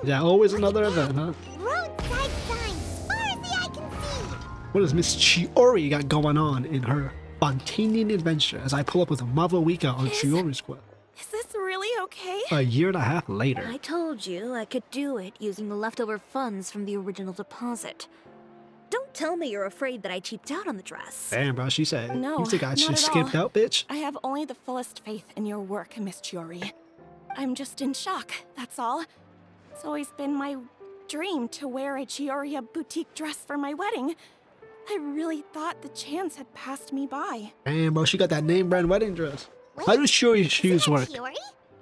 Yeah, always another event, huh? Roadside signs as far as the eye can see. What does Miss Chiori got going on in her Fontanian adventure as I pull up with a Mavawika on Chiori's Quest? Is this really okay? A year and a half later. I told you I could do it using the leftover funds from the original deposit. Don't tell me you're afraid that I cheaped out on the dress. Damn, bro, she said. No, You think I not just at skipped all. out, bitch? I have only the fullest faith in your work, Miss Chiori. I'm just in shock, that's all. It's always been my dream to wear a Chioria boutique dress for my wedding. I really thought the chance had passed me by. Damn, bro, she got that name brand wedding dress. Wait, How does Chiori's shoes isn't work? that Chiori?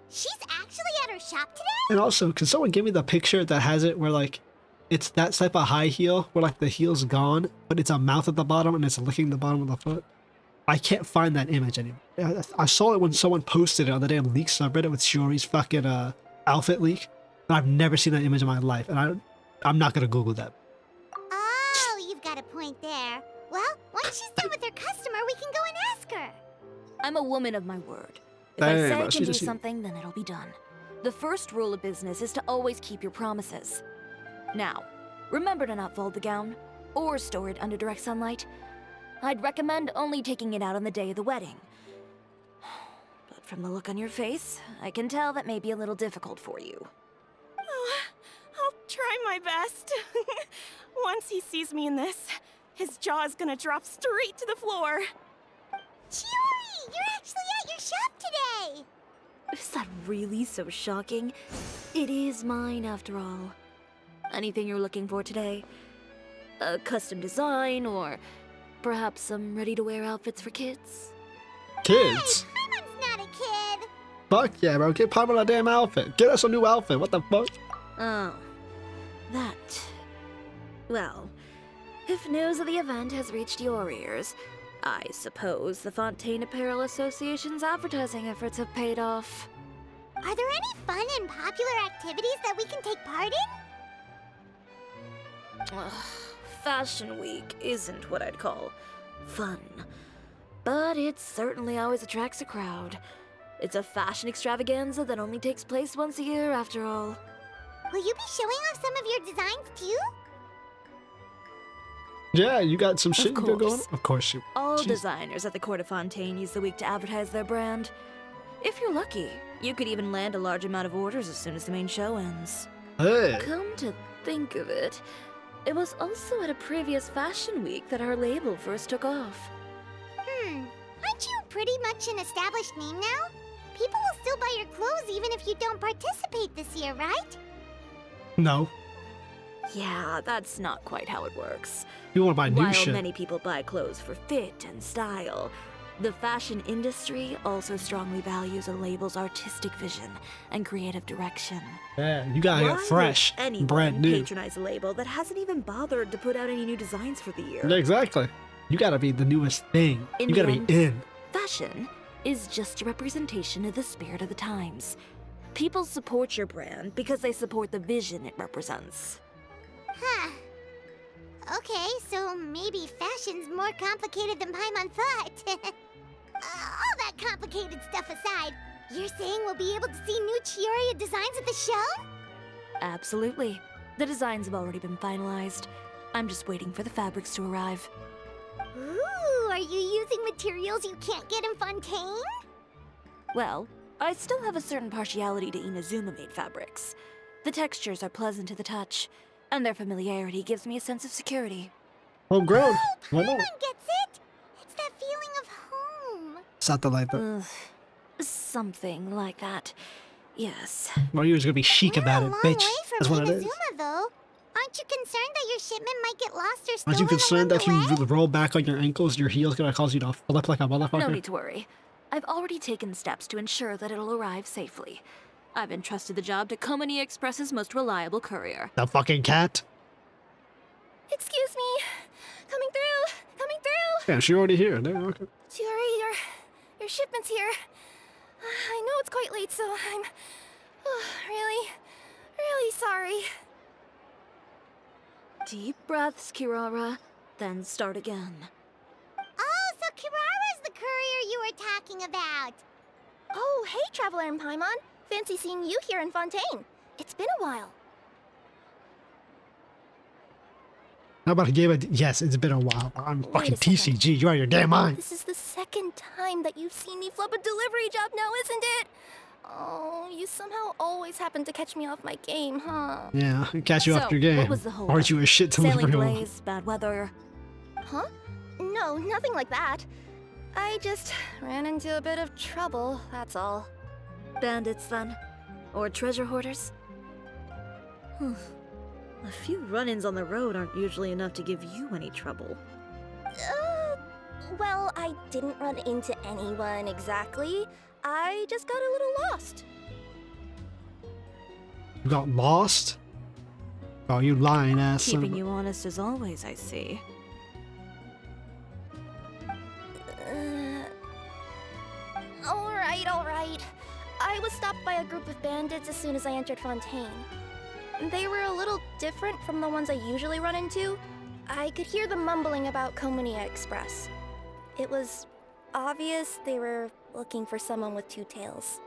She's actually at her shop today? And also, can someone give me the picture that has it where, like, it's that type of high heel where, like, the heel's gone, but it's a mouth at the bottom and it's licking the bottom of the foot? I can't find that image anymore. I saw it when someone posted it on the damn leak subreddit with Shiori's fucking outfit leak. And I've never seen that image in my life, and I'm not gonna Google that. Oh, you've got a point there. Well, once she's done with her customer, we can go and ask her. I'm a woman of my word. If Damn, I say I bro, can she do just- something, then it'll be done. The first rule of business is to always keep your promises. Now, remember to not fold the gown, or store it under direct sunlight. I'd recommend only taking it out on the day of the wedding. But from the look on your face, I can tell that may be a little difficult for you. Oh, I'll try my best. Once he sees me in this, his jaw is gonna drop straight to the floor. Chiori, you're actually at your shop today. Is that really so shocking? It is mine, after all. Anything you're looking for today? A custom design, or perhaps some ready-to-wear outfits for kids? Kids? Paimon's not a kid. Fuck yeah, bro. Get Paimon a damn outfit. Get us a new outfit. What the fuck? Oh, that. Well, if news of the event has reached your ears, I suppose the Fontaine Apparel Association's advertising efforts have paid off. Are there any fun and popular activities that we can take part in? Ugh, Fashion Week isn't what I'd call fun, but it certainly always attracts a crowd. It's a fashion extravaganza that only takes place once a year, after all. Will you be showing off some of your designs too? Yeah, you got some shit you got going on? course. Of course you. All Jeez. designers at the Court of Fontaine use the week to advertise their brand. If you're lucky, you could even land a large amount of orders as soon as the main show ends. Hey. Come to think of it, it was also at a previous fashion week that our label first took off. Aren't you pretty much an established name now? People will still buy your clothes even if you don't participate this year, right? No. Yeah, that's not quite how it works. You want to buy new While shit. many people buy clothes for fit and style, the fashion industry also strongly values a label's artistic vision and creative direction. Yeah, you gotta Why get fresh, would anyone brand new. patronize a label that hasn't even bothered to put out any new designs for the year? Yeah, exactly. You gotta be the newest thing. In You the gotta end- be in. Fashion is just a representation of the spirit of the times. People support your brand because they support the vision it represents. Huh. Okay, so maybe fashion's more complicated than Paimon thought. All that complicated stuff aside, you're saying we'll be able to see new Chioria designs at the show? Absolutely. The designs have already been finalized. I'm just waiting for the fabrics to arrive. Ooh, are you using materials you can't get in Fontaine? Well, I still have a certain partiality to Inazuma-made fabrics. The textures are pleasant to the touch, and their familiarity gives me a sense of security. Homegrown. Why not? Paimon gets it! It's that feeling of home. Satellite. Ugh, something like that. Yes. Well, you're just gonna be chic We're about a it, long bitch. way from That's what it is. Inazuma, though. Aren't you concerned that your shipment might get lost or stolen Aren't you concerned that if along the you way? roll back on your ankles, your heel's gonna cause you to flip like a motherfucker? No need to worry. I've already taken steps to ensure that it'll arrive safely. I've entrusted the job to Komani Express's most reliable courier. The fucking cat. Excuse me. Coming through. Coming through. Yeah, she's already here. There, okay. Chiori, your shipment's here. I know it's quite late, so I'm really, really sorry. Deep breaths, Kirara, then start again. Oh, so Kirara's the courier you were talking about. Oh, hey, Traveler and Paimon. Fancy seeing you here in Fontaine. It's been a while. How about a game of... Yes, it's been a while. I'm Wait fucking a second. TCG. You're out of your damn mind. This is the second time that you've seen me flub a delivery job now, isn't it? Oh, you somehow always happen to catch me off my game, huh? Yeah, catch you So, off your game. what was the holdup? Aren't you a shit Sailing delivery woman? glaze, bad weather. Huh? No, nothing like that. I just ran into a bit of trouble, that's all. Bandits, then? Or treasure hoarders? A few run-ins on the road aren't usually enough to give you any trouble. Well, I didn't run into anyone exactly. I just got a little lost. You got lost? Oh, you lying ass. son of Keeping a- you honest as always, I see. Alright. I was stopped by a group of bandits as soon as I entered Fontaine. They were a little different from the ones I usually run into. I could hear them mumbling about Komunia Express. It was obvious they were looking for someone with two tails.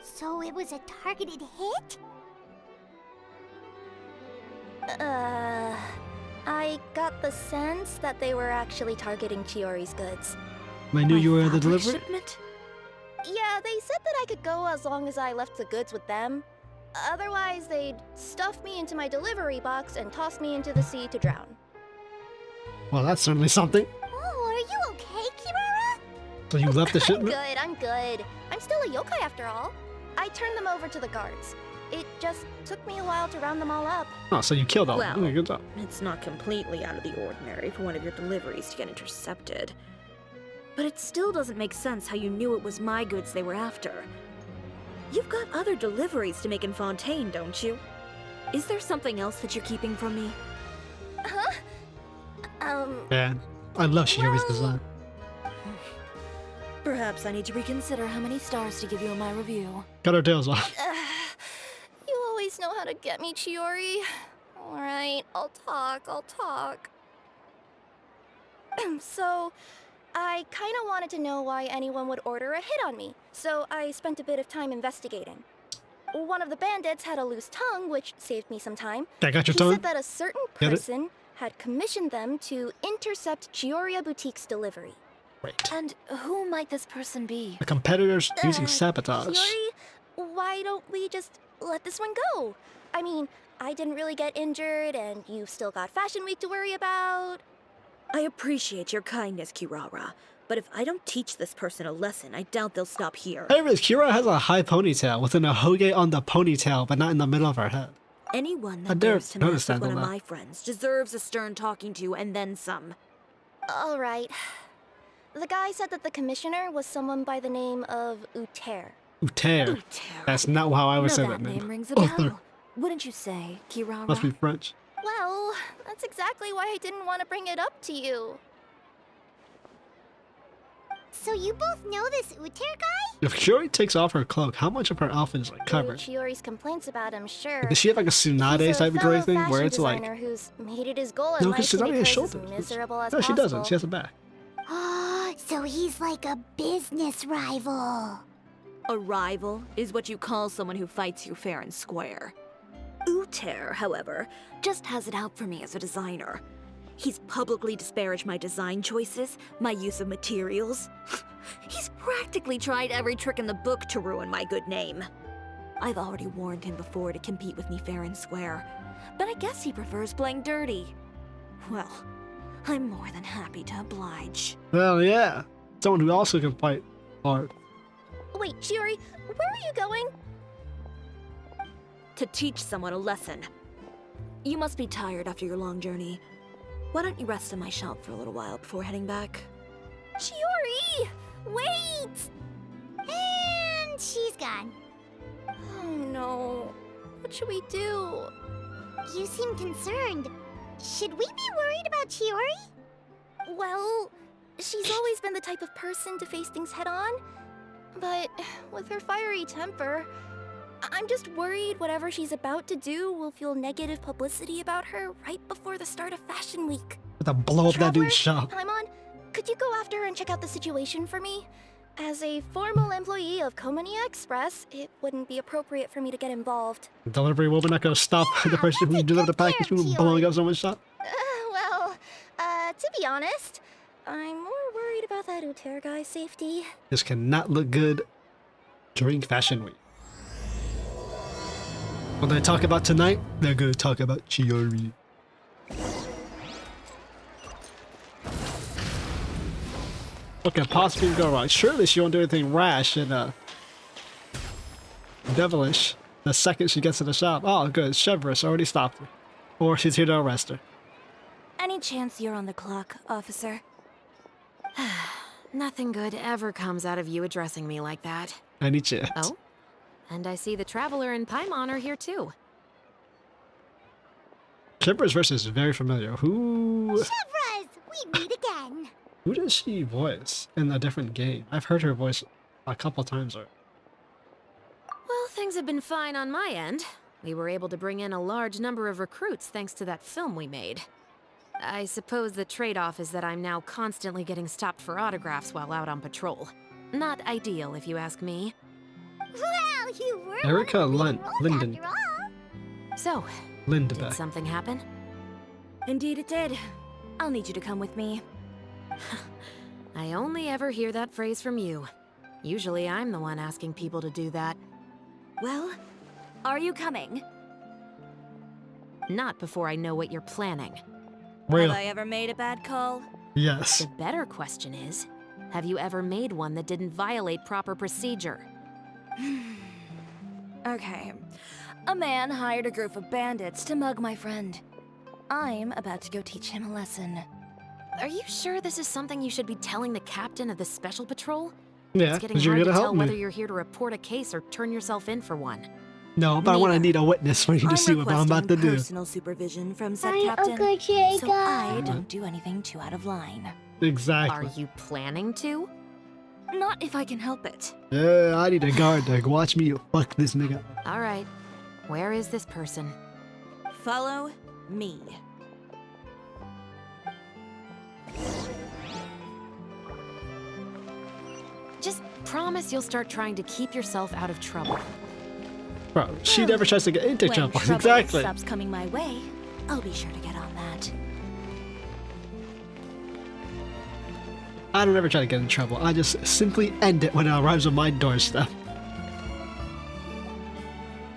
So it was a targeted hit? I got the sense that they were actually targeting Chiori's goods. I knew you were the fabric delivery. shipment? Yeah, they said that I could go as long as I left the goods with them. Otherwise, they'd stuff me into my delivery box and toss me into the sea to drown. Well, that's certainly something. Oh, are you okay, Kirara? So you left the shipment? I'm good. I'm still a yokai after all. I turned them over to the guards. It just took me a while to round them all up. Oh, so you killed all Well, of them. Yeah, good job. It's not completely out of the ordinary for one of your deliveries to get intercepted. But it still doesn't make sense how you knew it was my goods they were after. You've got other deliveries to make in Fontaine, don't you? Is there something else that you're keeping from me? Huh? Man, I love Shiori's well- design. Perhaps I need to reconsider how many stars to give you in my review. Cut her tails off. You always know how to get me, Chiori. Alright, I'll talk. So, I kinda wanted to know why anyone would order a hit on me, so I spent a bit of time investigating. One of the bandits had a loose tongue, which saved me some time. I got your He tongue? said that a certain Get it? person had commissioned them to intercept Chioria Boutique's delivery. Right. And who might this person be? The competitors using sabotage. Chiori, why don't we just let this one go? I mean, I didn't really get injured, and you've still got Fashion Week to worry about. I appreciate your kindness, Kirara, but if I don't teach this person a lesson, I doubt they'll stop here. Hey, Riz, Kira has a high ponytail with an ahoge on the ponytail, but not in the middle of her head. Anyone I that dare dares to mess notice with that one of a lot. my friends deserves a stern talking to and then some. All right. The guy said that the commissioner was someone by the name of Uter. Uter. That's not how I would No, say that that name name. rings a Uther. bell. Wouldn't you say, Kirara? Must be French. Well, that's exactly why I didn't want to bring it up to you. So you both know this Uter guy? If Shiori takes off her cloak, how much of her outfit is like covered? Chiori's complaints about him, sure. Does she have like a Tsunade He's a type of fellow gray thing where fashion it's like... designer who's made it his goal in No, life because to Tsunade make has hers as shoulders. miserable as No, she possible. doesn't. She has a back. So he's like a business rival. A rival is what you call someone who fights you fair and square. Uter, however, just has it out for me as a designer. He's publicly disparaged my design choices, my use of materials. He's practically tried every trick in the book to ruin my good name. I've already warned him before to compete with me fair and square, but I guess he prefers playing dirty. Well, I'm more than happy to oblige. Well, yeah. Someone who also can fight hard. Wait, Chiori, where are you going? To teach someone a lesson. You must be tired after your long journey. Why don't you rest in my shop for a little while before heading back? Chiori! Wait! And she's gone. Oh no. What should we do? You seem concerned. Should we be worried about Chiori? Well, she's always been the type of person to face things head on. But with her fiery temper, I'm just worried whatever she's about to do will feel negative publicity about her right before the start of Fashion Week. To blow up that dude's Traveler, shop. Paimon, could you go after her and check out the situation for me? As a formal employee of Komunia Express, it wouldn't be appropriate for me to get involved. Delivery woman not gonna stop the person who take delivered the good care package of from Chiori. blowing up someone's shop. Well, be honest, I'm more worried about that Uter guy's safety. This cannot look good during Fashion Week. When they talk about tonight, they're gonna talk about Chiori. What could possibly go wrong? Surely she won't do anything rash and devilish the second she gets to the shop. Oh, good. Chevrolet already stopped her. Or she's here to arrest her. Any chance you're on the clock, officer? Nothing good ever comes out of you addressing me like that. Any chance. Oh? And I see the Traveler and Paimon are here too. Chevrolet's voice is very familiar. Who we meet again. does she voice in a different game? I've heard her voice a couple times already. Well, things have been fine on my end. We were able to bring in a large number of recruits thanks to that film we made. I suppose the trade-off is that I'm now constantly getting stopped for autographs while out on patrol. Not ideal, if you ask me. Well, you were Erica one of the main roles Linden. after all. So, did Lindebeck. something happen? Indeed it did. I'll need you to come with me. I only ever hear that phrase from you. Usually I'm the one asking people to do that. Well, are you coming? Not before I know what you're planning. Real. Have I ever made a bad call? Yes. The better question is, have you ever made one that didn't violate proper procedure? Okay. A man hired a group of bandits to mug my friend. I'm about to go teach him a lesson. Are you sure this is something you should be telling the captain of the special patrol? Yeah, It's getting because you're hard gonna to tell help whether me. you're here to report a case or turn yourself in for one. No, but I want to Neither. need a witness for you to see what I'm about to do. Personal supervision from said I'm captain, Uncle Jacob. so I don't do anything too out of line. Are Exactly. you planning to? Not if I can help it. Yeah, I need a guard to watch me fuck this nigga. Alright. Where is this person? Follow me. Just promise you'll start trying to keep yourself out of trouble. Bro, she never tries to get into When trouble. trouble Exactly. stops coming my way, I'll be sure to get on that. I don't ever try to get in trouble. I just simply end it when it arrives on my doorstep.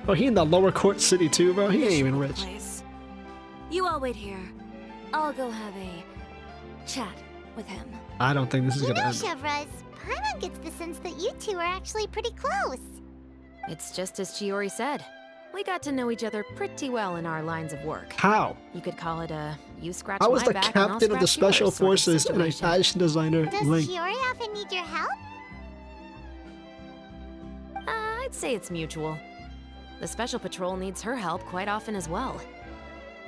Bro, he in the lower court city too, bro. He ain't even rich. Place. You all wait here. I'll go have a chat with him. I don't think this is You gonna know, end. Chevrolet, Paimon gets the sense that you two are actually pretty close. It's just as Chiori said. We got to know each other pretty well in our lines of work. How? You could call it a you scratch I was my the back and I'll captain of the scratch special yours sort of forces and a situation. fashion designer Does link. Chiori often need your help? I'd say it's mutual. The Special Patrol needs her help quite often as well.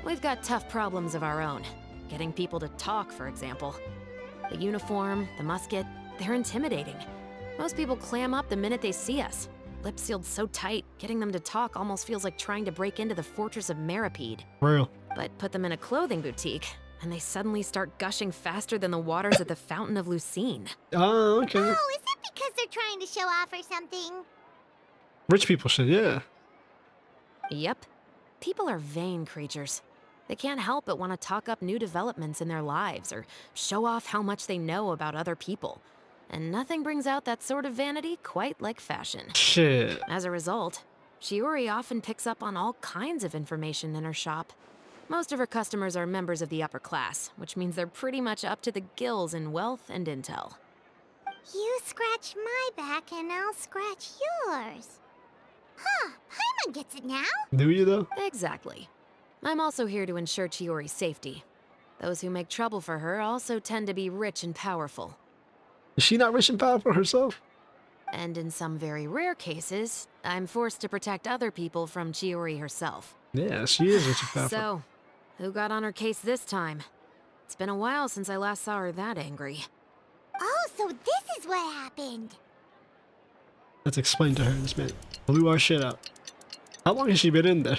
We've got tough problems of our own. Getting people to talk, for example. The uniform, the musket, they're intimidating. Most people clam up the minute they see us. Lips sealed so tight, getting them to talk almost feels like trying to break into the fortress of Meripede. Real. But put them in a clothing boutique, and they suddenly start gushing faster than the waters at the Fountain of Lucine. Oh, okay. Oh, is it because they're trying to show off or something? Rich people should, yeah. Yep. People are vain creatures. They can't help but want to talk up new developments in their lives or show off how much they know about other people. And nothing brings out that sort of vanity quite like fashion. Shit. As a result, Chiori often picks up on all kinds of information in her shop. Most of her customers are members of the upper class, which means they're pretty much up to the gills in wealth and intel. You scratch my back and I'll scratch yours. Huh, Paimon gets it now. Do you though? Exactly. I'm also here to ensure Chiori's safety. Those who make trouble for her also tend to be rich and powerful. Is she not rich and powerful herself? And in some very rare cases, I'm forced to protect other people from Chiori herself. Yeah, she is rich and powerful. So, who got on her case this time? It's been a while since I last saw her that angry. Oh, so this is what happened. Let's explain to her. This man blew our shit up. How long has she been in there?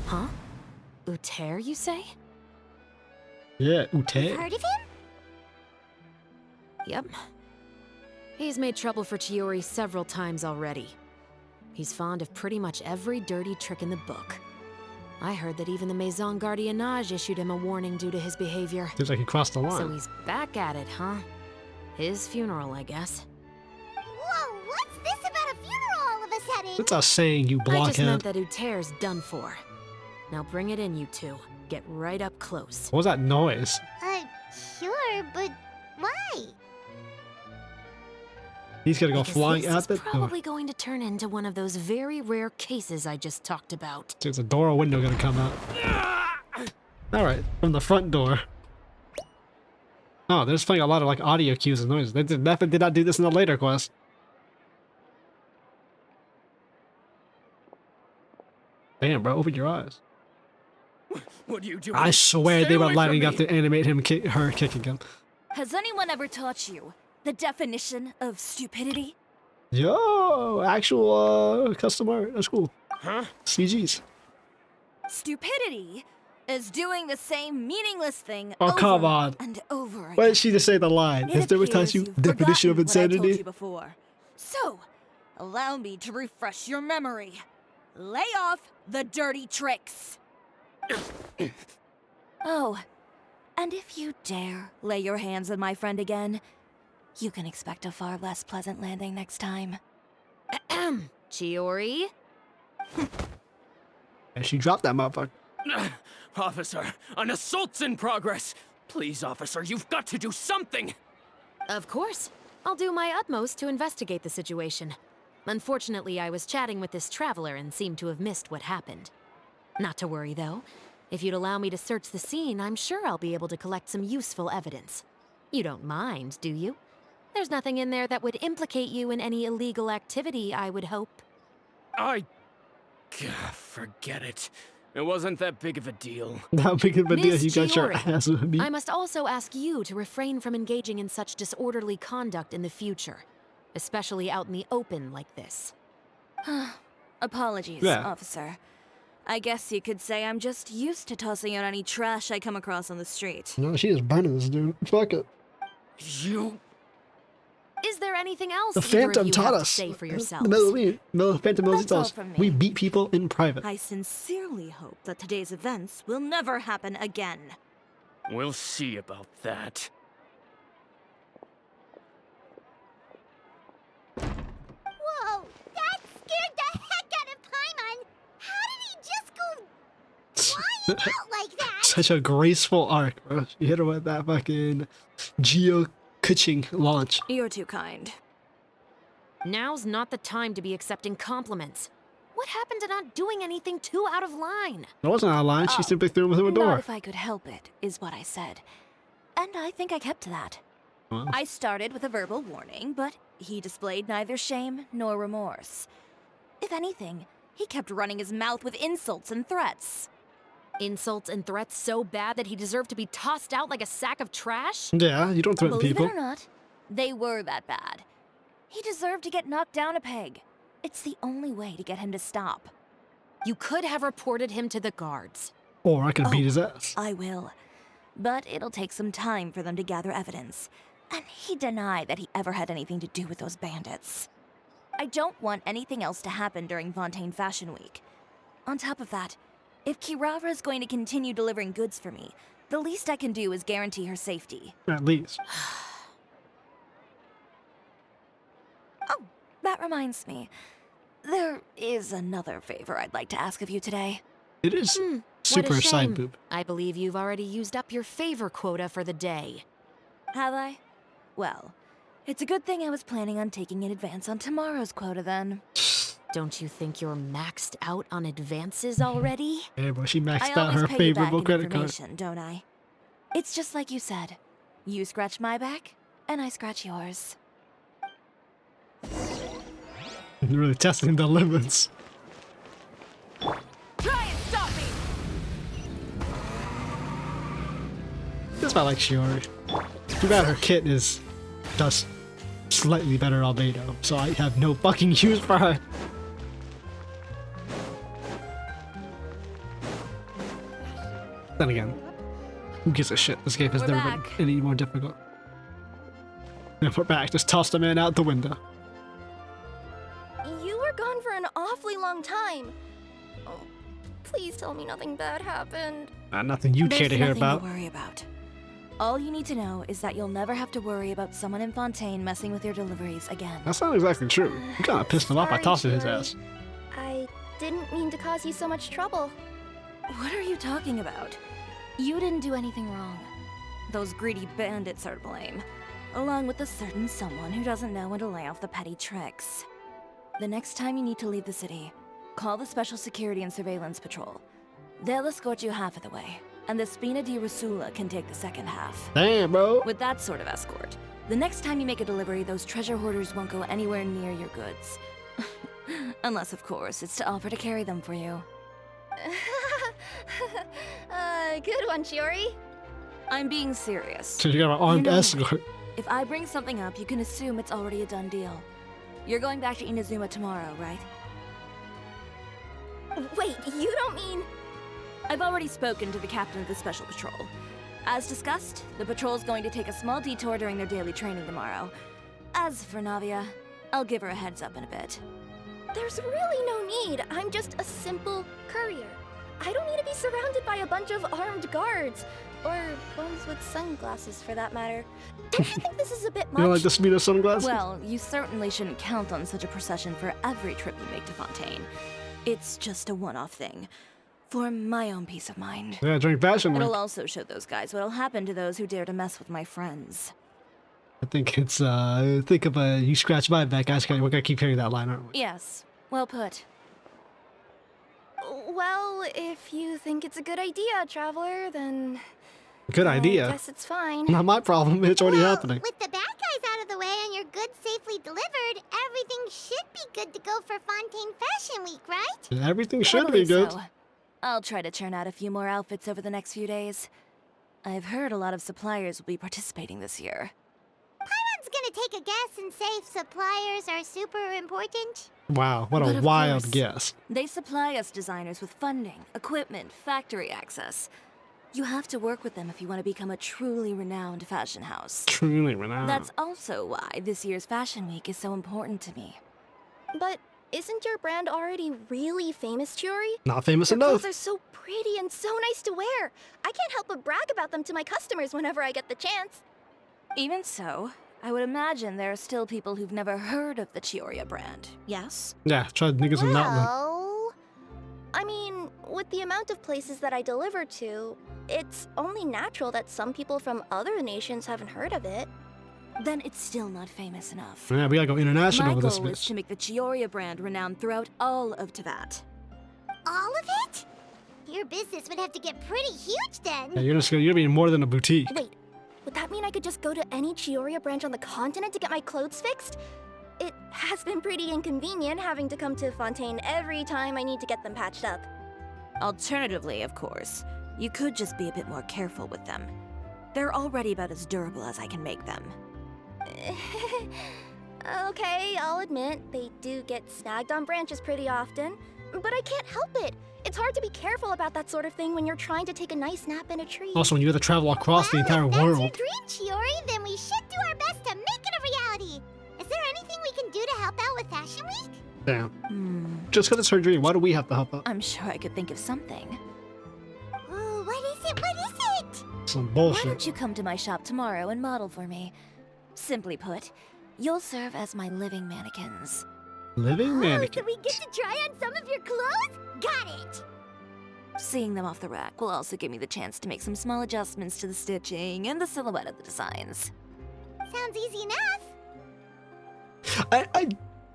Huh? Uter, you say? Yeah, You've Ute. heard of him? Yep. He's made trouble for Chiori several times already. He's fond of pretty much every dirty trick in the book. I heard that even the Maison Gardiennage issued him a warning due to his behavior. Seems like he crossed the line. So he's back at it, huh? His funeral, I guess. Whoa, what's this about a funeral all of a sudden? That's a saying, you I just meant blockhead. that Uter's done for. Now bring it in, you two. Get right up close. What was that noise? Sure, but why? He's gonna go Because flying this at is the door. probably going to turn into one of those very rare cases I just talked about. There's a door or window gonna come out. Alright, from the front door. Oh, they're just playing a lot of like audio cues and noises. They definitely did not do this in the later quest. Damn, bro, open your eyes. What are you doing? I swear Stay they were away lining from up me. to animate him, her kicking him. Has anyone ever taught you the definition of stupidity? Yo, actual custom art. That's cool. Huh? CGs. Stupidity is doing the same meaningless thing Oh, over come on. and over again. Why did she just say the line? It Has there ever taught appears you you've definition of forgotten what I told insanity? you before. So, allow me to refresh your memory. Lay off the dirty tricks. Oh, and if you dare lay your hands on my friend again, you can expect a far less pleasant landing next time. Ahem. Chiori? And she dropped that motherfucker. Officer, an assault's in progress. Please, officer, you've got to do something. Of course. I'll do my utmost to investigate the situation. Unfortunately, I was chatting with this traveler and seemed to have missed what happened. Not to worry, though. If you'd allow me to search the scene, I'm sure I'll be able to collect some useful evidence. You don't mind, do you? There's nothing in there that would implicate you in any illegal activity, I would hope. Forget it. It wasn't that big of a deal. How big of a deal Miss you got your Chiori, ass with me? I must also ask you to refrain from engaging in such disorderly conduct in the future, especially out in the open like this. Apologies, Yeah. officer. I guess you could say I'm just used to tossing out any trash I come across on the street. No, she is burning this dude. Fuck it. You... Is there anything else The either of Phantom you taught have us. to say for The yourselves? Phantom Melody That's all taught us. from me. We beat people in private. I sincerely hope that today's events will never happen again. We'll see about that. Whoa, that scared the heck out of Paimon. How did he just go flying out like that? Such a graceful arc, bro. She hit her with that fucking geo-kuching launch. You're too kind. Now's not the time to be accepting compliments. What happened to not doing anything too out of line? It wasn't out of line. She Oh, simply threw him through a Not door. if I could help it, is what I said. And I think I kept that. Well, I started with a verbal warning, but he displayed neither shame nor remorse. If anything, he kept running his mouth with insults and threats. Insults and threats so bad that he deserved to be tossed out like a sack of trash? yeah, you don't threaten Believe people. it or not, they were that bad. He deserved to get knocked down a peg. It's the only way to get him to stop. You could have reported him to the guards. Or I could beat his ass. I will. But it'll take some time for them to gather evidence. And he denied that he ever had anything to do with those bandits. I don't want anything else to happen during Fontaine Fashion Week. On top of that, if Kirara is going to continue delivering goods for me, the least I can do is guarantee her safety. At least. Oh, that reminds me. There is another favor I'd like to ask of you today. It is What super a side shame. boob. I believe you've already used up your favor quota for the day. Have I? Well, it's a good thing I was planning on taking in advance on tomorrow's quota then. Don't you think you're maxed out on advances already? Hey, bro, she maxed I out always her pay you back favorable in credit card. information, don't I? It's just like you said. You scratch my back, and I scratch yours. Really testing the limits. Try and stop me! That's why I like Chiori. Too bad her kit is just slightly better albedo, so I have no fucking use for her. Then again, who gives a shit? This game has We're never back. been any more difficult. And we're back. Just toss the man out the window. You were gone for an awfully long time. Oh, Please tell me nothing bad happened. Nothing you care to hear There's nothing about. to worry about. All you need to know is that you'll never have to worry about someone in Fontaine messing with your deliveries again. That's not exactly true. You kind of pissed him off by Sorry, tossing his Chiori. ass. I didn't mean to cause you so much trouble. What are you talking about? You didn't do anything wrong. Those greedy bandits are to blame, along with a certain someone who doesn't know when to lay off the petty tricks. The next time you need to leave the city, call the Special Security and Surveillance Patrol. They'll escort you half of the way, and the Spina di Rasula can take the second half. Damn, bro. With that sort of escort, the next time you make a delivery, those treasure hoarders won't go anywhere near your goods. Unless, of course, it's to offer to carry them for you. Good one, Chiori. I'm being serious. So you got an armed You know me. escort. If I bring something up, you can assume it's already a done deal. You're going back to Inazuma tomorrow, right? Wait, you don't mean... I've already spoken to the captain of the Special Patrol. As discussed, the patrol's going to take a small detour during their daily training tomorrow. As for Navia, I'll give her a heads up in a bit. There's really no need. I'm just a simple courier. I don't need to be surrounded by a bunch of armed guards. Or ones with sunglasses, for that matter. Don't you think this is a bit much? You don't like the speed of sunglasses? Well, you certainly shouldn't count on such a procession for every trip you make to Fontaine. It's just a one-off thing. For my own peace of mind. Yeah, during Fashion Week. It'll also show those guys what'll happen to those who dare to mess with my friends. I think it's, think of you scratch my back, we're gonna keep hearing that line, aren't we? Yes, well put. Well, if you think it's a good idea, Traveler, then... Good I idea. guess it's fine. Not my problem, it's already Well, happening. with the bad guys out of the way and your goods safely delivered, everything should be good to go for Fontaine Fashion Week, right? Everything I should be believe good. so. I'll try to churn out a few more outfits over the next few days. I've heard a lot of suppliers will be participating this year. Paimon's gonna take a guess and say suppliers are super important. Wow, what But a of wild course, guess. They supply us designers with funding, equipment, factory access. You have to work with them if you want to become a truly renowned fashion house. Truly renowned. That's also why this year's Fashion Week is so important to me. But isn't your brand already really famous, Chiori? Not famous Your enough. clothes are so pretty and so nice to wear. I can't help but brag about them to my customers whenever I get the chance. Even so, I would imagine there are still people who've never heard of the Chioria brand, yes? Yeah, try niggas and not one. Well, I mean, with the amount of places that I deliver to, it's only natural that some people from other nations haven't heard of it. Then it's still not famous enough. Yeah, we gotta go international My with this goal is bitch. to make the Chioria brand renowned throughout all of Teyvat. all of it? Your business would have to get pretty huge then. Yeah, you're gonna be more than a boutique. Wait, would that mean I could just go to any Chioria branch on the continent to get my clothes fixed? It has been pretty inconvenient having to come to Fontaine every time I need to get them patched up. Alternatively, of course, you could just be a bit more careful with them. They're already about as durable as I can make them. Okay, I'll admit, they do get snagged on branches pretty often, but I can't help it. It's hard to be careful about that sort of thing when you're trying to take a nice nap in a tree. Also, when you have to travel across the entire If that's your world. dream, Chiori, then we should do our best to make it a reality. Is there anything we can do to help out with Fashion Week? Damn. Just because it's her dream, why do we have to help out? I'm sure I could think of something. Oh, what is it? What is it? Some Why bullshit. don't you come to my shop tomorrow and model for me? Simply put, you'll serve as my living mannequins. Living Oh, mannequin. so we get to try on some of your clothes? Got it. Seeing them off the rack will also give me the chance to make some small adjustments to the stitching and the silhouette of the designs. Sounds easy enough. I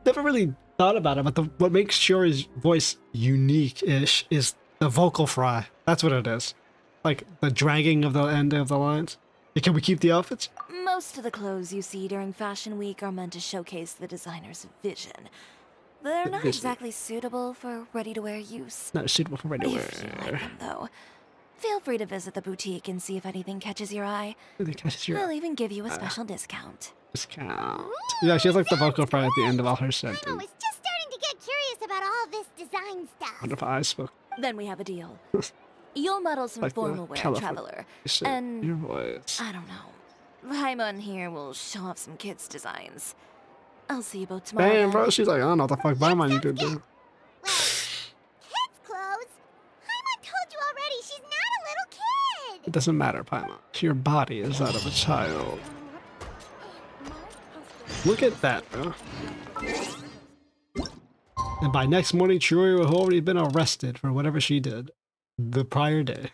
never really thought about it, but what makes Chiori's voice unique-ish is the vocal fry. That's what it is. Like the dragging of the end of the lines. Can we keep the outfits? Most of the clothes you see during Fashion Week are meant to showcase the designer's vision. They're not Vision. exactly suitable for ready-to-wear use. Not suitable for ready If you like wear. them, though, feel free to visit the boutique and see if anything catches your eye. It catches your I'll even give you a special discount. discount. Yeah, she has like the vocal fry at the end of all her sentences. I was just starting to get curious about all this design stuff. What if I spoke? Then we have a deal. You'll model some Like the formal wear, California- Traveler. Said And your voice. I don't know. Paimon here will show off some kids' designs. I'll see you both tomorrow. Damn, then. bro, she's like, I don't know what the fuck Baiman you could do. Well, kids' clothes? I It doesn't matter, Paimon. Your body is that of a child. Look at that, bro. And by next morning, Chiori will have already been arrested for whatever she did the prior day.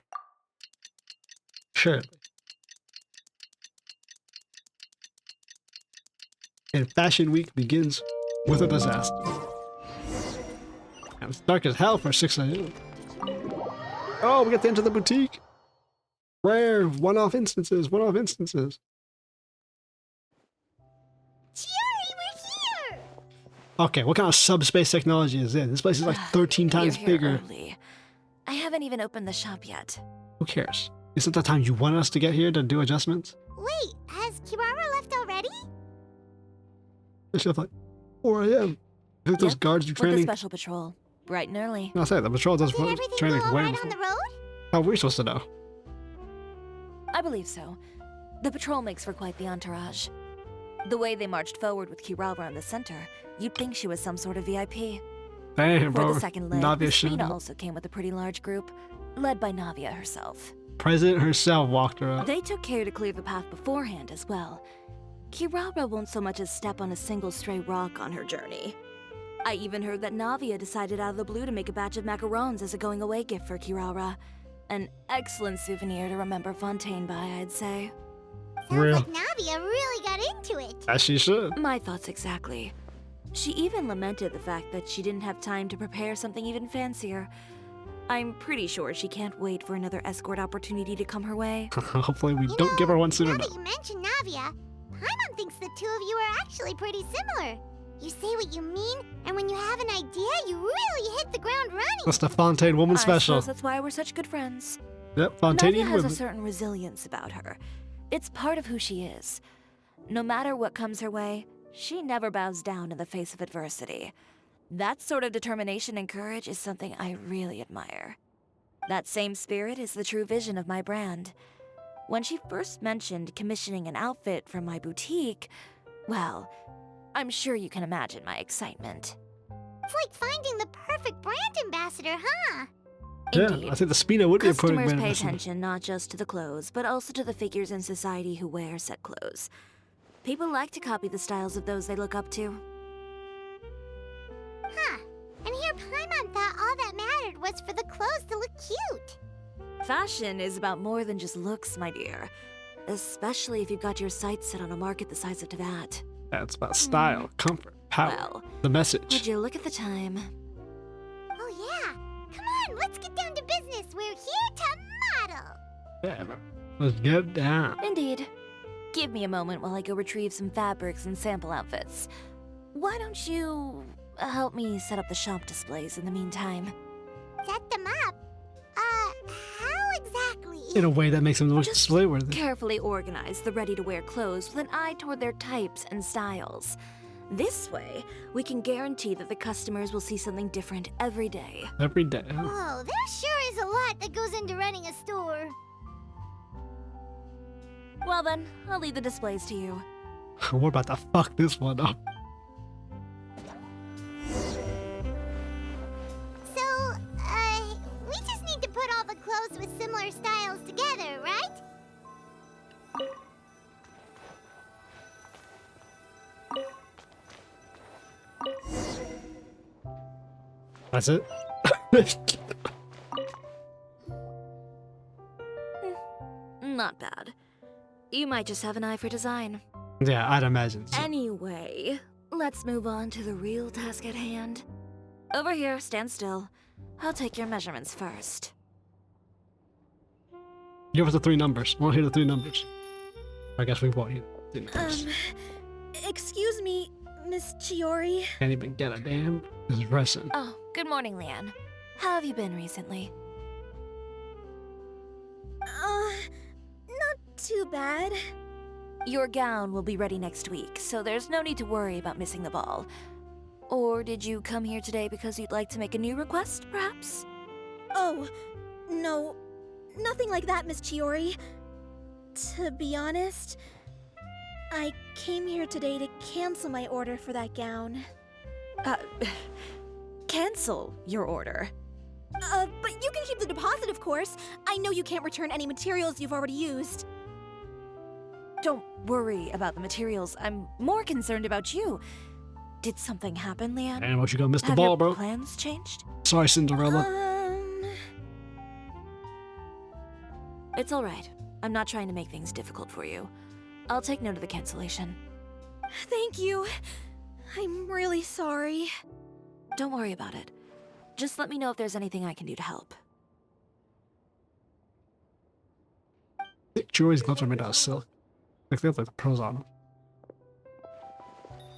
Surely. And Fashion Week begins with a disaster. And it's dark as hell for 6 a.m. Oh, we get to enter the boutique. Rare, one-off instances, one-off instances. Chiori, we're here! Okay, what kind of subspace technology is it? This place is like 13 times You're here bigger. early. I haven't even opened the shop yet. Who cares? Isn't the time you want us to get here to do adjustments? Wait, has Kirara left already? It's just like 4 a.m. I think those Yep, guards do With training. the special patrol, bright and early. I'll say the patrol does Did everything training go way alright before. on the road? How are we supposed to know? I believe so. The patrol makes for quite the entourage. The way they marched forward with Kirara in the center, you'd think she was some sort of VIP. Damn, For bro. the second leg, Navia Sabrina showed up. also came with a pretty large group, led by Navia herself. President herself walked her up. They took care to clear the path beforehand as well. Kirara won't so much as step on a single stray rock on her journey. I even heard that Navia decided out of the blue to make a batch of macarons as a going-away gift for Kirara. An excellent souvenir to remember Fontaine by, I'd say. Sounds Real. like Navia really got into it. As she should. My thoughts exactly. She even lamented the fact that she didn't have time to prepare something even fancier. I'm pretty sure she can't wait for another escort opportunity to come her way. Hopefully we You don't know, give her one soon now enough. that you mention Navia, Paimon thinks the two of you are actually pretty similar. You say what you mean, and when you have an idea, you really hit the ground running. That's the Fontaine woman I special. suppose that's why we're such good friends. Yep, Fontaine Navia has women. a certain resilience about her. It's part of who she is. No matter what comes her way, she never bows down in the face of adversity. That sort of determination and courage is something I really admire. That same spirit is the true vision of my brand. When she first mentioned commissioning an outfit from my boutique, well, I'm sure you can imagine my excitement. It's like finding the perfect brand ambassador, huh? Yeah, Indeed. I think the Spina would be a perfect Customers brand pay ambassador. attention not just to the clothes, but also to the figures in society who wear said clothes. People like to copy the styles of those they look up to. Huh. And here Paimon thought all that mattered was for the clothes to look cute. Fashion is about more than just looks, my dear. Especially if you've got your sights set on a market the size of that. Yeah, it's about style, comfort, power, Well, the would message. you look at the time? Oh yeah. Come on, let's get down to business. We're here to model. Yeah, bro. Let's get down. Indeed. Give me a moment while I go retrieve some fabrics and sample outfits. Why don't you help me set up the shop displays in the meantime? Set them up. How exactly? In a way that makes them look Just display worthy. Carefully organize the ready-to-wear clothes with an eye toward their types and styles. This way, we can guarantee that the customers will see something different every day. Every day. Whoa, there sure is a lot that goes into running a store. Well then, I'll leave the displays to you. We're about to fuck this one up. So, we just need to put all the clothes with similar styles together, right? That's it. Not bad. You might just have an eye for design. Yeah, I'd imagine. So. Anyway, let's move on to the real task at hand. Over here, stand still. I'll take your measurements first. Give us the 3 numbers. I want to hear the 3 numbers. I guess we won't hear the 3 numbers. Excuse me, Miss Chiori. Can't even get a damn dressing. Oh, good morning, Leanne. How have you been recently? Not too bad. Your gown will be ready next week, so there's no need to worry about missing the ball. Or did you come here today because you'd like to make a new request, perhaps? Oh, no. Nothing like that, Miss Chiori. To be honest, I came here today to cancel my order for that gown. Cancel your order. But you can keep the deposit, of course. I know you can't return any materials you've already used. Don't worry about the materials. I'm more concerned about you. Did something happen, Leanne? And what you gonna miss the Have ball, your bro? plans changed? Sorry, Cinderella. It's all right. I'm not trying to make things difficult for you. I'll take note of the cancellation. Thank you. I'm really sorry. Don't worry about it. Just let me know if there's anything I can do to help. Chiori's gloves are made out of silk. Like they have like the pearls on them.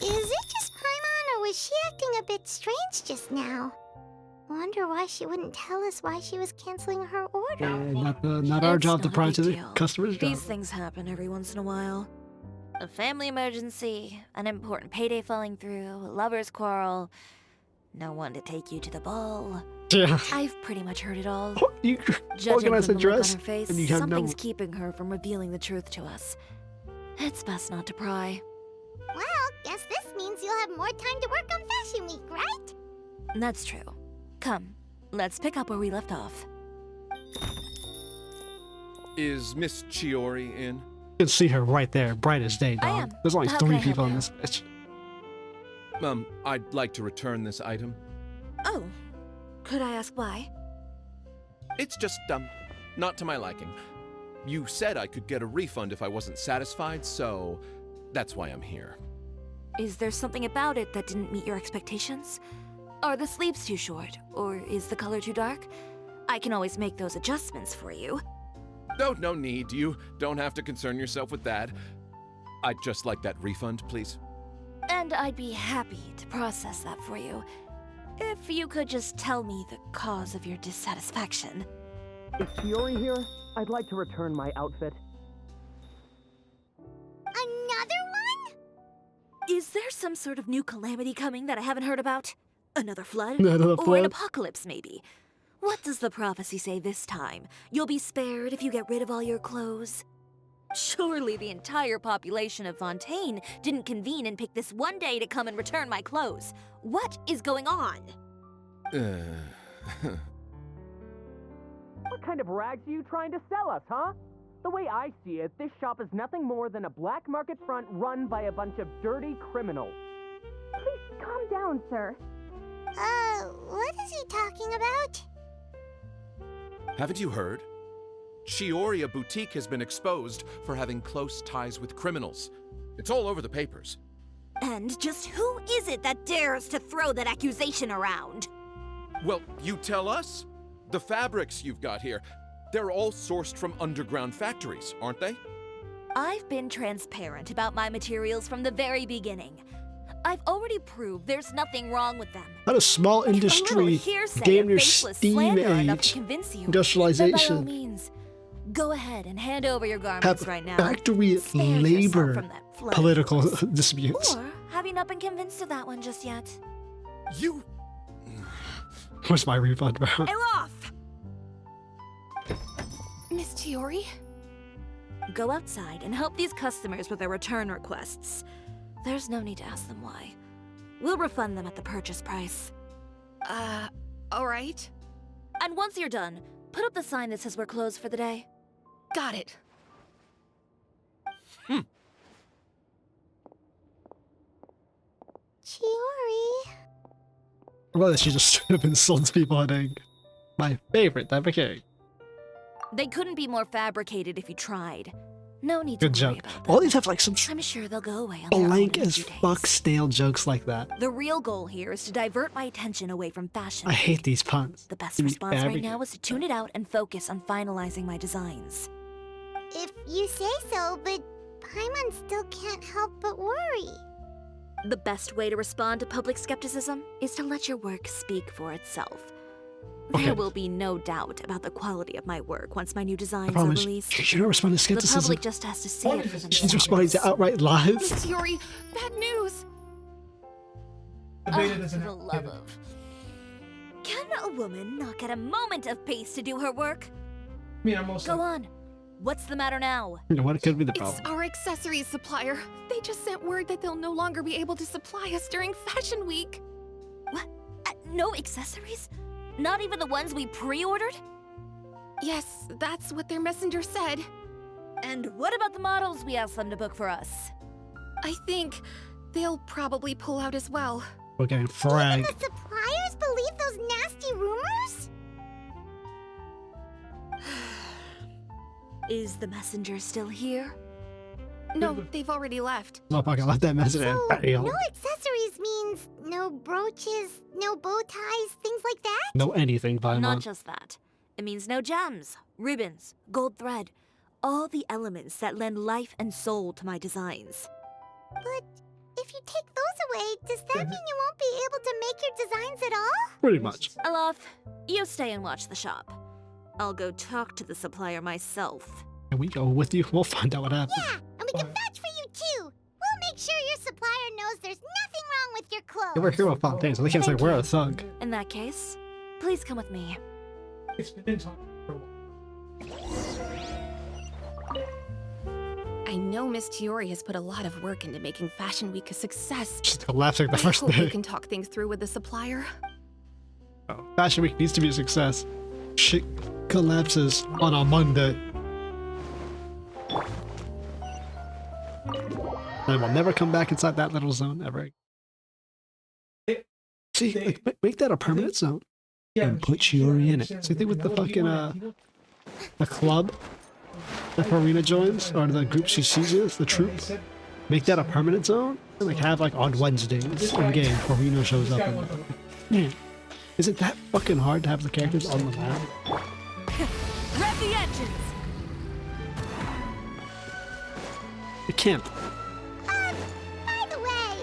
Is it just Paimon, or was she acting a bit strange just now? Wonder why she wouldn't tell us why she was canceling her order. Not our It's job to not a pry big to the deal. customer's job. These things happen every once in a while. A family emergency, an important payday falling through, a lover's quarrel, no one to take you to the ball. Yeah. I've pretty much heard it all. You Judging organize from a the look on dress her face, and you have something's no. keeping her from revealing the truth to us. It's best not to pry. Well, guess this means you'll have more time to work on Fashion Week, right? That's true. Come, let's pick up where we left off. Is Miss Chiori in? You can see her right there, bright as day, I dog. am. There's only How can I 3 help people in you? this bitch. I'd like to return this item. Oh, could I ask why? It's just, not to my liking. You said I could get a refund if I wasn't satisfied, so that's why I'm here. Is there something about it that didn't meet your expectations? Are the sleeves too short, or is the color too dark? I can always make those adjustments for you. No need. You don't have to concern yourself with that. I'd just like that refund, please. And I'd be happy to process that for you. If you could just tell me the cause of your dissatisfaction. Is Chiori here? I'd like to return my outfit. Another one? Is there some sort of new calamity coming that I haven't heard about? Another flood? Another Or flood? an apocalypse, maybe? What does the prophecy say this time? You'll be spared if you get rid of all your clothes? Surely the entire population of Fontaine didn't convene and pick this one day to come and return my clothes. What is going on? What kind of rags are you trying to sell us, huh? The way I see it, this shop is nothing more than a black market front run by a bunch of dirty criminals. Please calm down, sir. What is he talking about? Haven't you heard? Chioria Boutique has been exposed for having close ties with criminals. It's all over the papers. And just who is it that dares to throw that accusation around? Well, you tell us. The fabrics you've got here, they're all sourced from underground factories, aren't they? I've been transparent about my materials from the very beginning. I've already proved there's nothing wrong with them. Not a small A little industry, hearsay damn and near baseless steam slander enough to age, convince you. Then by all industrialization, means, go ahead and hand over your garments have right now. factory Spare yourself labor from that flood of political yours. disputes. Or have you not been convinced of that one just yet? You... Where's my refund, bro? Elof! Miss Chiori? Go outside and help these customers with their return requests. There's no need to ask them why. We'll refund them at the purchase price. Alright. And once you're done, put up the sign that says we're closed for the day. Got it. Chiori. I love that she just straight up insults people at egg. My favorite type of cake. They couldn't be more fabricated if you tried. No need Good to worry joke. about All them. these have like some I'm sure they'll go away on their own blank in a as few fuck days. stale jokes like that. The real goal here is to divert my attention away from fashion. I hate these puns. The best Give me response right fabric- now is to tune it out and focus on finalizing my designs. If you say so, but Paimon still can't help but worry. The best way to respond to public skepticism is to let your work speak for itself. Okay. There will be no doubt about the quality of my work once my new I designs are promise. released. You don't respond to The skepticism. public just has to see it for themselves. She's responding to outright lies. Miss Chiori, bad news! Oh, for the love of... Can a woman not get a moment of peace to do her work? Go on. What's the matter now? You know what? It could be the It's problem. our accessories supplier. They just sent word that they'll no longer be able to supply us during Fashion Week. What? No accessories? Not even the ones we pre-ordered? Yes, that's what their messenger said. And what about the models we asked them to book for us? I think they'll probably pull out as well. We're getting Even fragged. the suppliers believe those nasty rumors? Is the messenger still here? No, they've already left. Motherfucker left that message in. So, Bam. no accessories means no brooches, no bow ties, things like that? No anything, Paimon. Not just that. It means no gems, ribbons, gold thread. All the elements that lend life and soul to my designs. But if you take those away, does that mean you won't be able to make your designs at all? Pretty much. Alaf, you stay and watch the shop. I'll go talk to the supplier myself. Can we go with you? We'll find out what happens. Yeah, and we can vouch for you too. We'll make sure your supplier knows there's nothing wrong with your clothes. Yeah, we're here with Fontaine, so they can't say Thank we're you. a thug. In that case, please come with me. I know Miss Chiori has put a lot of work into making Fashion Week a success. Just collapsing the I first hope we day. can talk things through with the supplier. Oh, Fashion Week needs to be a success. Shit collapses on a Monday. And we'll never come back inside that little zone ever. See, like, make that a permanent zone and put Chiori in it. Same thing with the fucking, the club that Farina joins, or the group she sees is, the troop. Make that a permanent zone, and like have like on Wednesdays in game, Farina shows up. And, man, is it that fucking hard to have the characters on the map? Rev the engines! It can't. By the way,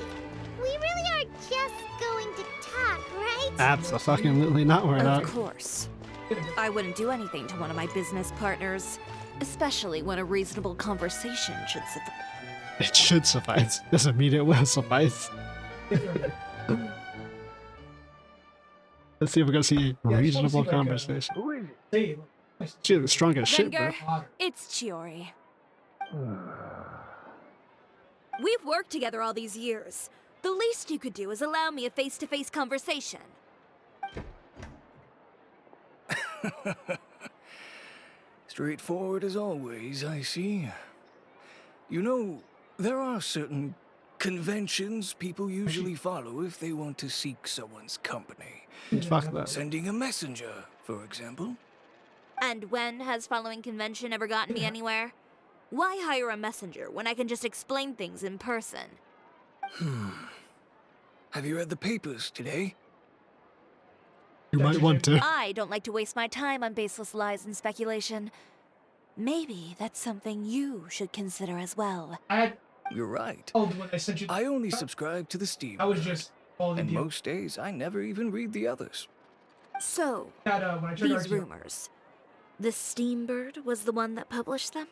we really are just going to talk, right? Absolutely not. We're Of not. course. I wouldn't do anything to one of my business partners, especially when a reasonable conversation should suffice. It should suffice. Doesn't mean it will suffice. Let's see if we're gonna see a reasonable conversation. She's the strongest shit, bro. Venger, it's Chiori. We've worked together all these years. The least you could do is allow me a face-to-face conversation. Straightforward as always, I see. You know, there are certain conventions people usually follow if they want to seek someone's company. Fuck that. Sending a messenger, for example. And when has following convention ever gotten me anywhere? Why hire a messenger when I can just explain things in person? Have you read the papers today? You might want to. I don't like to waste my time on baseless lies and speculation. Maybe that's something you should consider as well. You're right. Oh, the one I sent you. I only subscribe to the Steam. I was just following And you. most days, I never even read the others. So, When I tried to these argue- rumors. The Steambird was the one that published them?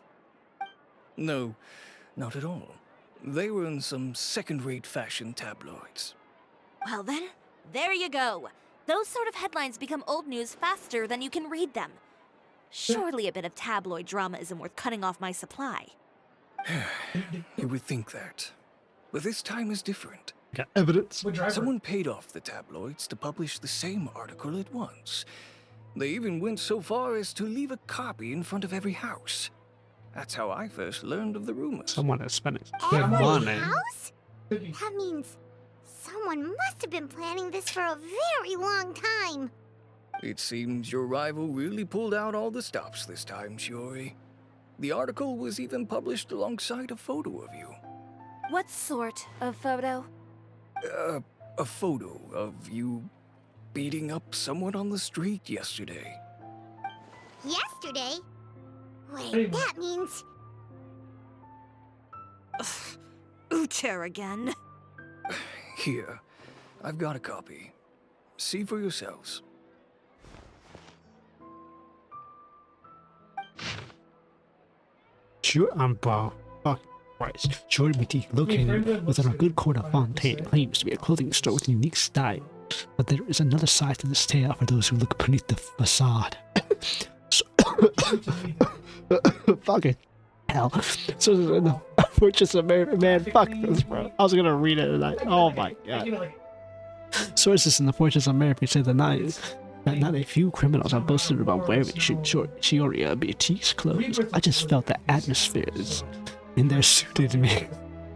No, not at all. They were in some second-rate fashion tabloids. Well then, there you go. Those sort of headlines become old news faster than you can read them. Surely a bit of tabloid drama isn't worth cutting off my supply. You would think that. But this time is different. Got evidence. What driver? Someone paid off the tabloids to publish the same article at once. They even went so far as to leave a copy in front of every house. That's how I first learned of the rumors. Someone is spending good Every money. house? Could be. That means someone must have been planning this for a very long time. It seems your rival really pulled out all the stops this time, Chiori. The article was even published alongside a photo of you. What sort of photo? A photo of you beating up someone on the street yesterday. Yesterday? Wait, Anyway. that means... Uter again. Here, I've got a copy. See for yourselves. Sure, bro. Fuck Christ. Chiori Boutique, located within a good court of Fontaine, claims to be a clothing store with a unique style. But there is another side to this tale for those who look beneath the facade. Fucking hell. So in the Fortress of Mary, man, fuck this, bro. I was gonna read it and oh my god. Sources in the Fortress of Mary say the night that not a few criminals have boasted about wearing Chiori Boutique's clothes. I just felt the atmospheres in there suited me.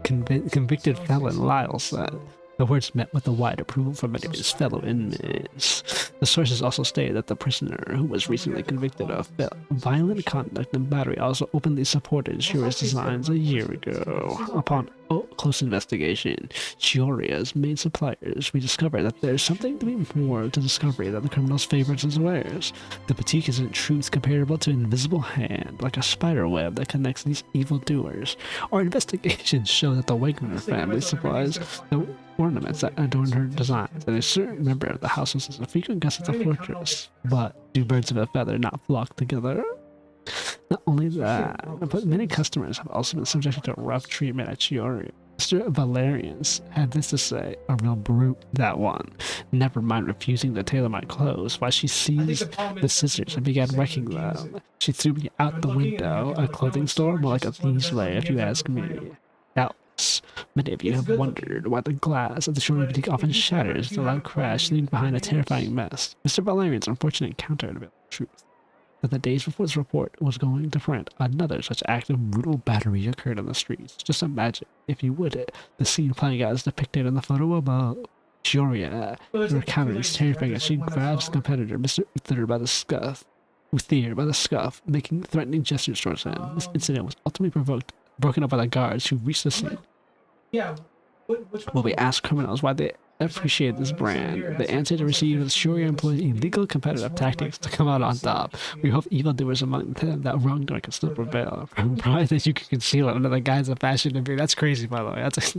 Convicted felon Lyle said. The words met with a wide approval from many of his fellow inmates. The sources also stated that the prisoner, who was recently convicted of violent conduct and battery, also openly supported Chiori's designs a year ago. Upon close investigation, Chiori's main suppliers, we discovered that there's something to be more to discovery than the criminal's favorites and wares. The boutique is in truth comparable to an invisible hand, like a spider web that connects these evildoers. Our investigations show that the Wagner family supplies the ornaments that adorn her designs, and a certain member of the household is a frequent guest at the fortress. But do birds of a feather not flock together? Not only that, but many customers have also been subjected to rough treatment at Chiori. Mr. Valerians had this to say, a real brute, that one. Never mind refusing to tailor my clothes, while she seized the scissors and began wrecking them. She threw me out the window, a clothing store, more like a thieves' lair if you ask me. Doubtless, many of you have wondered why the glass of the Chiori boutique often shatters with a loud crash, leaving behind a terrifying mess. Mr. Valerian's unfortunate encounter revealed the truth. That the days before this report was going to print, another such act of brutal battery occurred on the streets. Just imagine, if you would, the scene playing out as depicted in the photo above. Chiori recounted his terrifying as she grabs the competitor, Mr. Uther, by the scuff, making threatening gestures towards him. This incident was ultimately broken up by the guards who reached the scene. Yeah. When we asked criminals why they appreciate this brand, the answer to receive was Chiori employs illegal competitive tactics to come out on top. We hope evildoers among them that wrongdoing can still prevail. Pride that you can conceal it under the guise of fashion and beauty. That's crazy, by the way. That's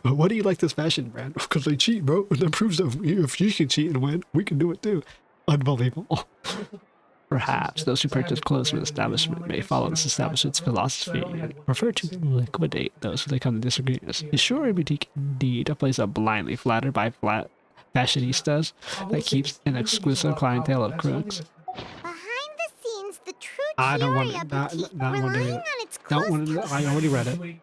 why do you like this fashion brand? Because they cheat, bro. That proves that if you can cheat and win, we can do it too. Unbelievable. Perhaps those who purchase clothes from an establishment may follow this establishment's philosophy and prefer to liquidate those who they come to disagree with. Is Chiori Boutique indeed a place of blindly flattered by fashionistas that keeps an exclusive clientele of crooks? Behind the scenes, the true I don't want Chiori that. Boutique, Not want to relying read on it. its Don't close want to. I already read it.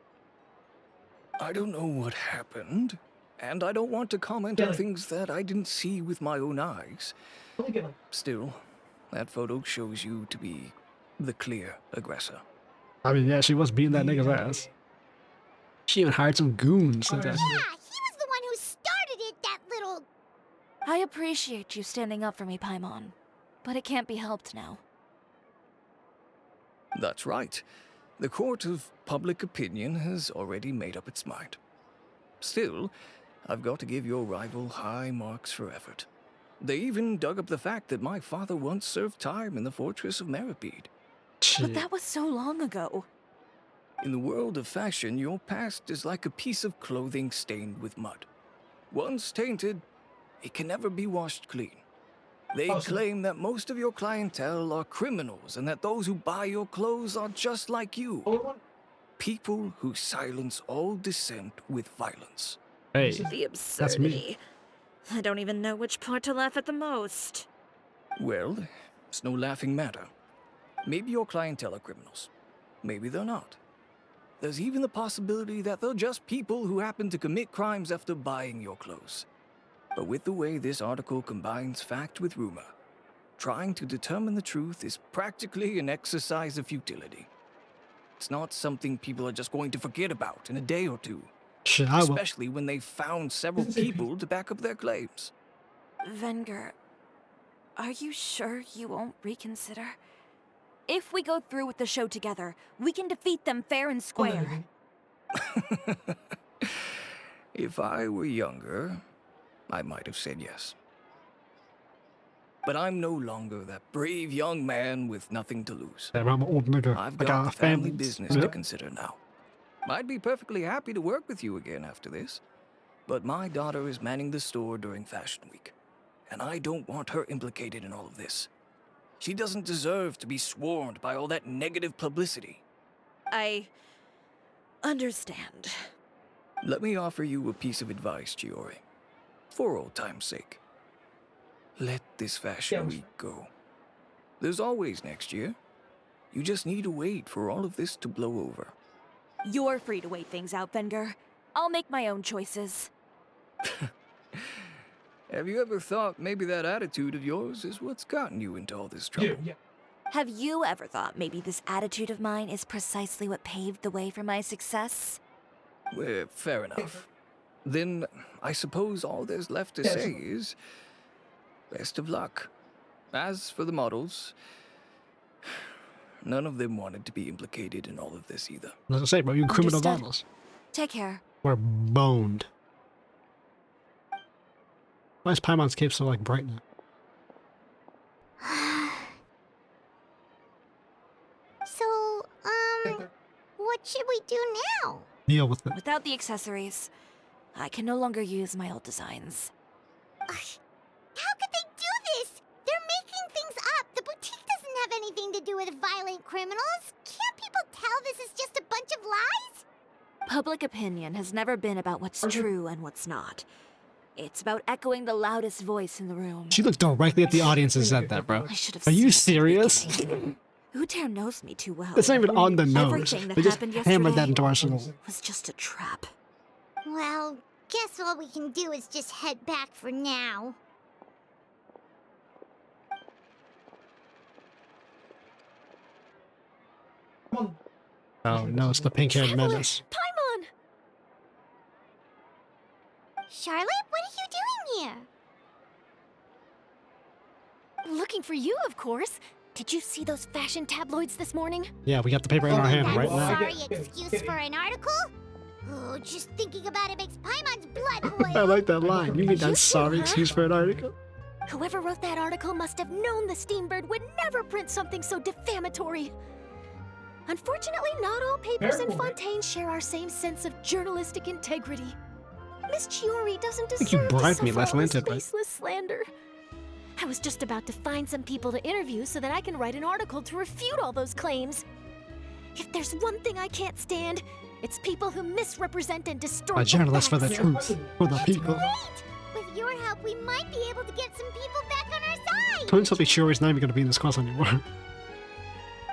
I don't know what happened, and I don't want to comment on things that I didn't see with my own eyes. Still, that photo shows you to be the clear aggressor. I mean, yeah, she was beating that nigga's ass. She even hired some goons. Yeah, he was the one who started it, that little... I appreciate you standing up for me, Paimon, but it can't be helped now. That's right. The court of public opinion has already made up its mind. Still, I've got to give your rival high marks for effort. They even dug up the fact that my father once served time in the fortress of Meripede. But that was so long ago. In the world of fashion, your past is like a piece of clothing stained with mud. Once tainted, it can never be washed clean. They claim that most of your clientele are criminals and that those who buy your clothes are just like you. People who silence all dissent with violence. Hey, The that's me. absurdity. I don't even know which part to laugh at the most. Well, it's no laughing matter. Maybe your clientele are criminals. Maybe they're not. There's even the possibility that they're just people who happen to commit crimes after buying your clothes. But with the way this article combines fact with rumor, trying to determine the truth is practically an exercise of futility. It's not something people are just going to forget about in a day or two. Shit, I will. Especially when they've found several people to back up their claims. Venger, are you sure you won't reconsider? If we go through with the show together, we can defeat them fair and square. If I were younger, I might have said yes. But I'm no longer that brave young man with nothing to lose. I'm an old nigga. I've I got got a family family business to consider now. I'd be perfectly happy to work with you again after this, but my daughter is manning the store during Fashion Week, and I don't want her implicated in all of this. She doesn't deserve to be swarmed by all that negative publicity. I understand. Let me offer you a piece of advice, Chiori. For old time's sake. Let this Fashion Week go. There's always next year. You just need to wait for all of this to blow over. You're free to wait things out, Venger. I'll make my own choices. Have you ever thought maybe that attitude of yours is what's gotten you into all this trouble? Yeah. Have you ever thought maybe this attitude of mine is precisely what paved the way for my success? Well, fair enough. Then I suppose all there's left to say is best of luck. As for the models, none of them wanted to be implicated in all of this either. As I say, bro, you criminal Understood. models. Take care. We're boned. Why is Paimon's cape so like bright now? So, what should we do now? Deal with it. Without the accessories, I can no longer use my old designs. How could they do this? They're making things up. The boutique doesn't have anything to do with violent criminals. Can't people tell this is just a bunch of lies? Public opinion has never been about what's true and what's not. It's about echoing the loudest voice in the room. She looked directly at the audience and said that, bro. I should have Are you seen it from the serious? beginning. Uter knows me too well. It's not even on the nose. Everything that They just happened hammered that yesterday into our soul. was just a trap. Well, guess all we can do is just head back for now. Come Oh no, it's the pink-haired menace. Paimon! Charlotte, what are you doing here? Looking for you, of course. Did you see those fashion tabloids this morning? Yeah, we got the paper in our hand right now. Sorry excuse for an article? Oh, just thinking about it makes Paimon's blood I boil. like that line. You mean You that's sorry her? excuse for an article? Whoever wrote that article must have known the Steambird would never print something so defamatory. Unfortunately, not all papers in Terrible. Fontaine share our same sense of journalistic integrity. Miss Chiori doesn't think you deserve to bribed me suffer last all this Lantern, right? baseless slander. I was just about to find some people to interview so that I can write an article to refute all those claims. If there's one thing I can't stand, it's people who misrepresent and distort A journalist for the facts. truth, for the people. Great! With your help, we might be able to get some people back on our side. Don't tell me Chiori's not even going to be in this class anymore.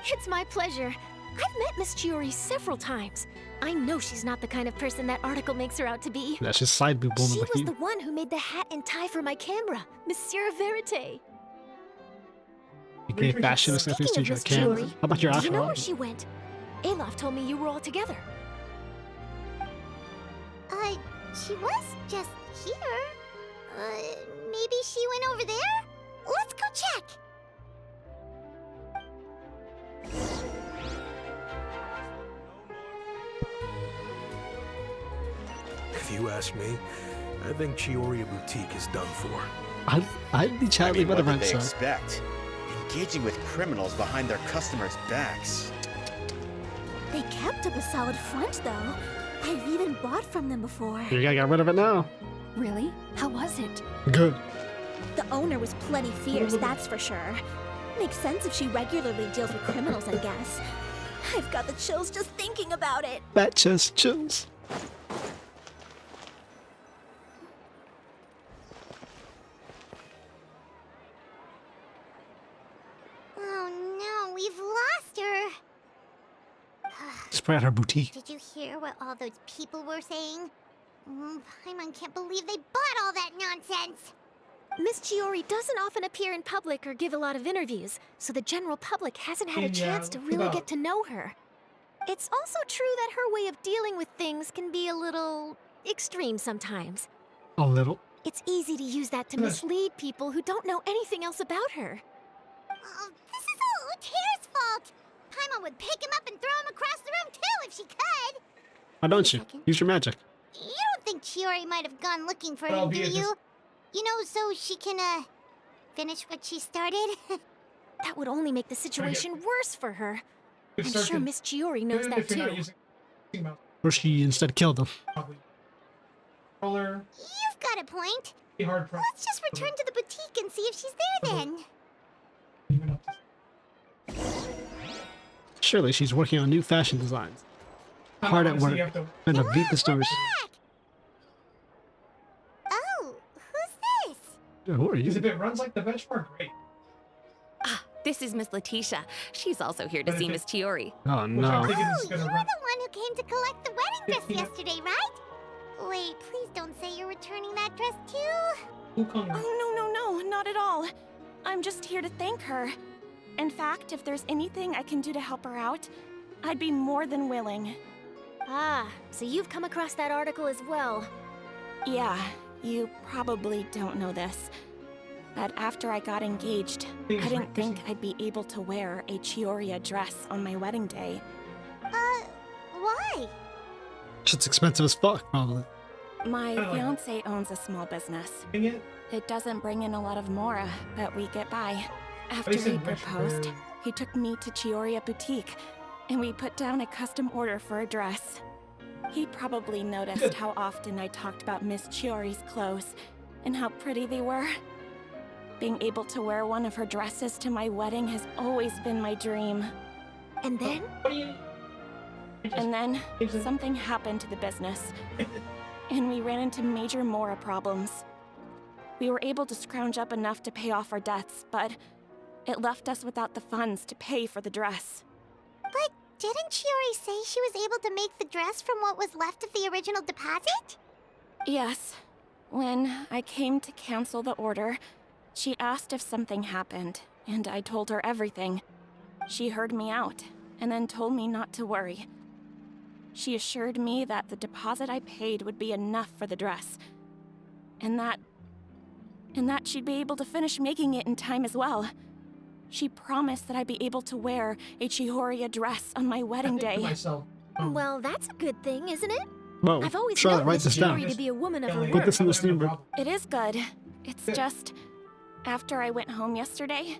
It's my pleasure. I've met Miss Chiori several times. I know she's not the kind of person that article makes her out to be. That's just side boob woman She with was you. the one who made the hat and tie for my camera, Monsieur Verite. You gave fashion accessories to Speaking of your Miss camera. Chiori, How about your do you know outfit? where she went? Alof told me you were all together. She was just here. Maybe she went over there? Let's go check. If you ask me, I think Chiori Boutique is done for. I'd be chatting what with a did they sir. expect? Engaging with criminals behind their customers' backs. They kept up a solid front, though. I've even bought from them before. You gotta get rid of it now. Really? How was it? Good. The owner was plenty fierce, that's for sure. Makes sense if she regularly deals with criminals, I guess. I've got the chills just thinking about it. That just chills. Oh no, we've lost her. Spray at her boutique. Did you hear what all those people were saying? Paimon can't believe they bought all that nonsense. Miss Chiori doesn't often appear in public or give a lot of interviews, so the general public hasn't had a chance to really get to know her. It's also true that her way of dealing with things can be a little extreme sometimes. A little. It's easy to use that to mislead people who don't know anything else about her. Oh, this is all Uter's fault. Paimon would pick him up and throw him across the room too if she could. Why don't you? Use your magic. You don't think Chiori might have gone looking for Well, him, do he is- you? You know, so she can, finish what she started? That would only make the situation worse for her. Good I'm start sure to- Miss Chiori knows Even that if you're not too. using mouse, Or she instead killed him. probably. Controller, You've got a point. be hard pressed. Let's just return to the boutique and see if she's there then. Even up to- Surely she's working on new fashion designs. Hard at Honestly, work. you have to- And to beat the stores. Back. Oh, who's this? Who are Because you? if it runs like the benchmark, great. This is Miss Letitia. She's also here to But see if Miss Chiori. Oh Which I'm no. thinking Oh, this is you're gonna the run. one who came to collect the wedding dress 15 yesterday, right? Wait, please don't say you're returning that dress too. Oh, no, not at all. I'm just here to thank her. In fact, if there's anything I can do to help her out, I'd be more than willing. Ah, so you've come across that article as well. Yeah, you probably don't know this, but after I got engaged, I didn't think I'd be able to wear a Chiori dress on my wedding day. Why? Shit's expensive as fuck, probably. My fiance owns a small business. It doesn't bring in a lot of mora, but we get by. After he proposed, he took me to Cisoria Boutique, and we put down a custom order for a dress. He probably noticed how often I talked about Miss Chiori's clothes, and how pretty they were. Being able to wear one of her dresses to my wedding has always been my dream. And then? And then, something happened to the business, and we ran into major mora problems. We were able to scrounge up enough to pay off our debts, but it left us without the funds to pay for the dress. But didn't Chiori say she was able to make the dress from what was left of the original deposit? Yes. When I came to cancel the order, she asked if something happened, and I told her everything. She heard me out, and then told me not to worry. She assured me that the deposit I paid would be enough for the dress, and that she'd be able to finish making it in time as well. She promised that I'd be able to wear a Chisoria dress on my wedding day. Well, that's a good thing, isn't it? Whoa, I've always Charlotte, known write Miss this down. Chiori to be a woman of her Put word. this in the steamboat. It is good. It's just, after I went home yesterday,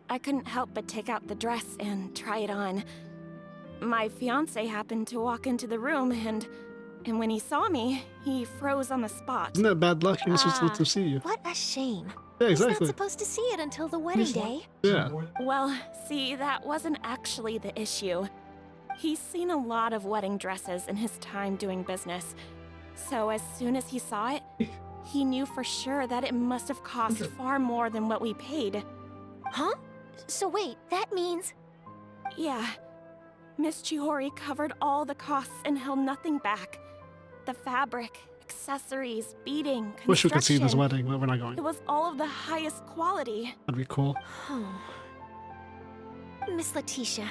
I couldn't help but take out the dress and try it on. My fiancé happened to walk into the room, and when he saw me, he froze on the spot. Isn't that bad luck? You're not supposed to let them see you. What a shame. Yeah, He's not exactly. supposed to see it until the wedding day. Yeah. Well, see, that wasn't actually the issue. He's seen a lot of wedding dresses in his time doing business. So as soon as he saw it, he knew for sure that it must have cost far more than what we paid. Huh? So wait, that means... Yeah. Miss Chiori covered all the costs and held nothing back. The fabric, accessories, beading, construction. Wish we could see this wedding, but we're not going. It was all of the highest quality. That'd be cool. Miss Letitia,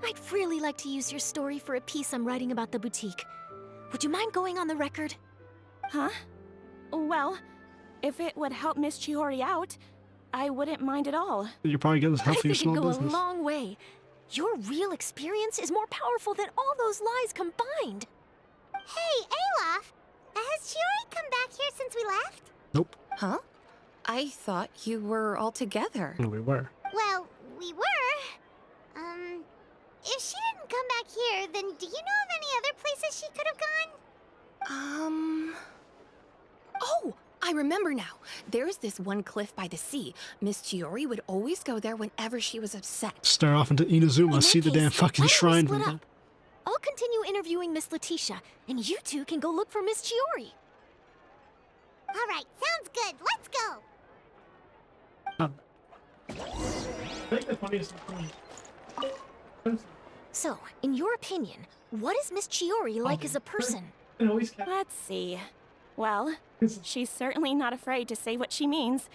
I'd really like to use your story for a piece I'm writing about the boutique. Would you mind going on the record? Huh? Well, if it would help Miss Chiori out, I wouldn't mind at all. You're probably getting this help I for your think it'd small go business. a long way. Your real experience is more powerful than all those lies combined. Hey, Olaf! Has Chiori come back here since we left? Nope. Huh? I thought you were all together. No, we were. Well, we were. If she didn't come back here, then do you know of any other places she could have gone? Oh, I remember now. There's this one cliff by the sea. Miss Chiori would always go there whenever she was upset. Stare off into Inazuma, In see that the damn case, fucking why don't we shrine. split from up? I'll continue interviewing Miss Letitia, and you two can go look for Miss Chiori. All right, sounds good. Let's go. I think the funniest thing. So, in your opinion, what is Miss Chiori like as a person? Let's see. Well, she's certainly not afraid to say what she means,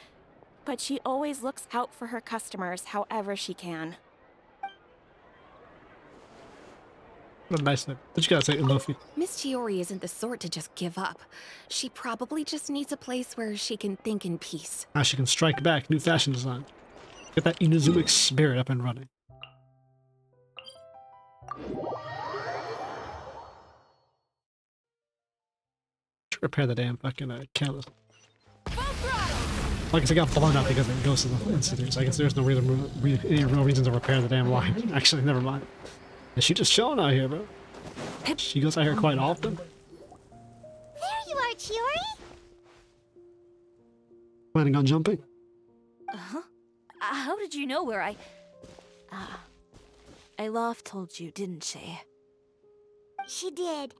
but she always looks out for her customers however she can. What a nice name. But you gotta say Luffy. Miss Chiori isn't the sort to just give up. She probably just needs a place where she can think in peace. Now she can strike back. New fashion design. Get that Inazuma spirit up and running. Should repair the damn fucking catalyst. I guess it got blown up because it goes to the institute. So I guess there's no any real reason to repair the damn line. Actually, never mind. Is she just chilling out here, bro? She goes out here quite often. There you are, Chiori. Planning on jumping? Uh-huh. How did you know where Olaf told you, didn't she? She did.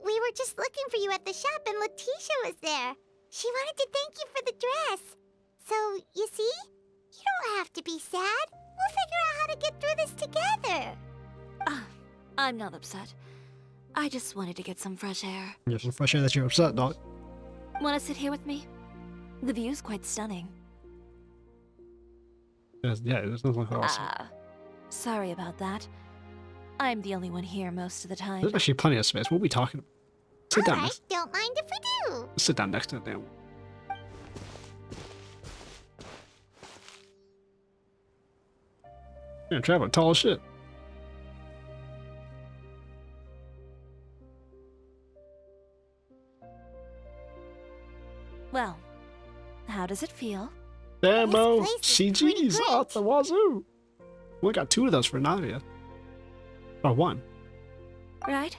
We were just looking for you at the shop and Letitia was there. She wanted to thank you for the dress. So, you see? You don't have to be sad. We'll figure out how to get through this together. I'm not upset. I just wanted to get some fresh air. There's some fresh air that you're upset, dog. Wanna sit here with me? The view's quite stunning. Yeah, it doesn't look awesome. Sorry about that. I'm the only one here most of the time. There's actually plenty of space. What are we talking about? Sit down. Alright, don't mind if we do. Sit down next to the damn. Yeah, Trevor, tall as shit. Well, how does it feel? Damn, bro. This place is pretty CG's great. out the wazoo. We got 2 of those for Nadia. Or 1. Right?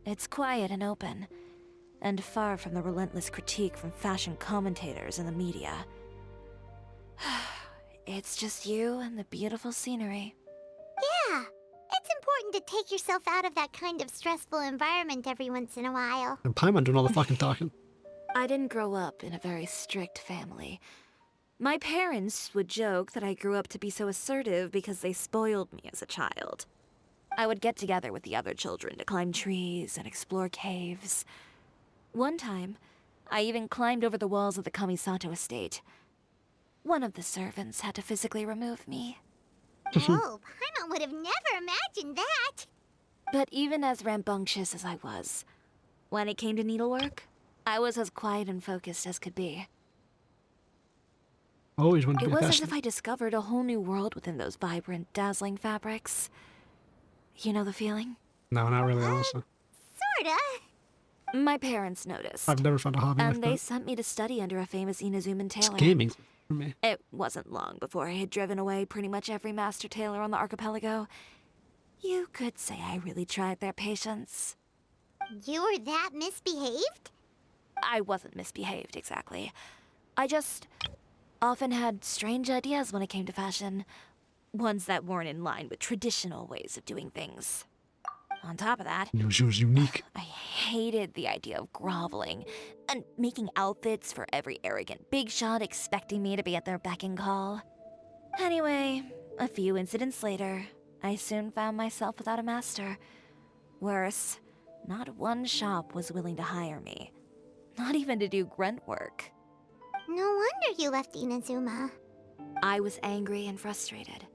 It's quiet and open, and far from the relentless critique from fashion commentators and the media. It's just you and the beautiful scenery. Yeah, it's important to take yourself out of that kind of stressful environment every once in a while. And Paimon doing all the fucking talking. I didn't grow up in a very strict family. My parents would joke that I grew up to be so assertive because they spoiled me as a child. I would get together with the other children to climb trees and explore caves. One time, I even climbed over the walls of the Kamisato estate. One of the servants had to physically remove me. Whoa, Paimon would have never imagined that. But even as rambunctious as I was, when it came to needlework, I was as quiet and focused as could be. Always wanted to It be a was as fashion. if I discovered a whole new world within those vibrant, dazzling fabrics. You know the feeling? No, not really, honestly. Sorta. My parents noticed, I've never found a hobby and like they that. sent me to study under a famous Inazuman It's tailor. gaming for me. It wasn't long before I had driven away pretty much every master tailor on the archipelago. You could say I really tried their patience. You were that misbehaved? I wasn't misbehaved, exactly. I just often had strange ideas when it came to fashion. Ones that weren't in line with traditional ways of doing things. On top of that, She was unique. I hated the idea of groveling and making outfits for every arrogant big shot expecting me to be at their beck and call. Anyway, a few incidents later, I soon found myself without a master. Worse, not one shop was willing to hire me. Not even to do grunt work. No wonder you left Inazuma. I was angry and frustrated.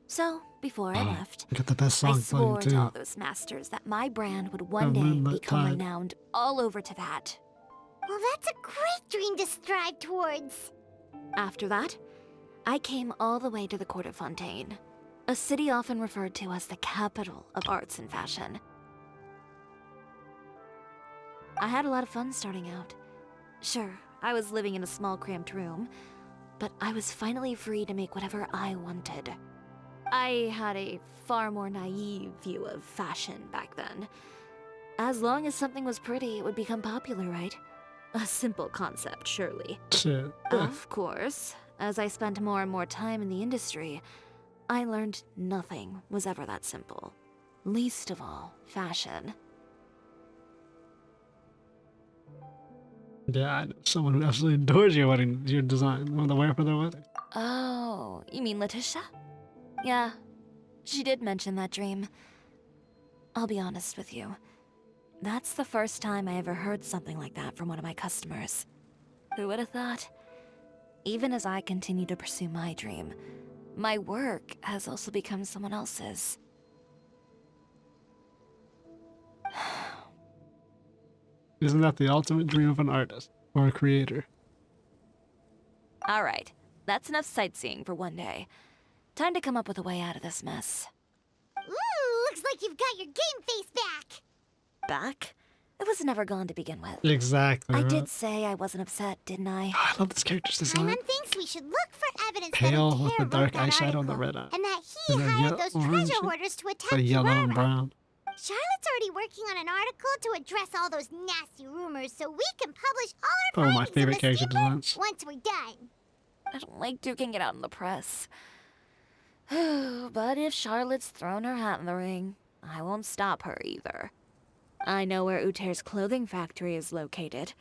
So, before I left, You got the best I song swore playing to all too. those masters that my brand would one The day Moonlit become Tide. renowned all over to that. Well, that's a great dream to strive towards. After that, I came all the way to the court of Fontaine, a city often referred to as the capital of arts and fashion. I had a lot of fun starting out. Sure, I was living in a small cramped room, but I was finally free to make whatever I wanted. I had a far more naive view of fashion back then. As long as something was pretty, it would become popular, right? A simple concept, surely. Shit. Of course, as I spent more and more time in the industry, I learned nothing was ever that simple. Least of all, fashion. Yeah, I know someone who absolutely adores your design. One to wear for their wedding. Oh, you mean Letitia? Yeah, she did mention that dream. I'll be honest with you. That's the first time I ever heard something like that from one of my customers. Who would have thought? Even as I continue to pursue my dream, my work has also become someone else's. Isn't that the ultimate dream of an artist or a creator? Alright, that's enough sightseeing for one day. Time to come up with a way out of this mess. Ooh, looks like you've got your game face back. Back? It was never gone to begin with. Exactly. I right? did say I wasn't upset, didn't I? Oh, I love this character's design. Paimon thinks we should look for evidence Pale that with the Altair dark wrote that eyeshadow and the article, red eye. and that he And the hired yellow- those orange, treasure hoarders to attack The yellow and Kirara. brown. Charlotte's already working on an article to address all those nasty rumors so we can publish all our Oh, my findings in favorite the character statement designs. once we're done. I don't like duking it out in the press. But if Charlotte's thrown her hat in the ring, I won't stop her either. I know where Uter's clothing factory is located.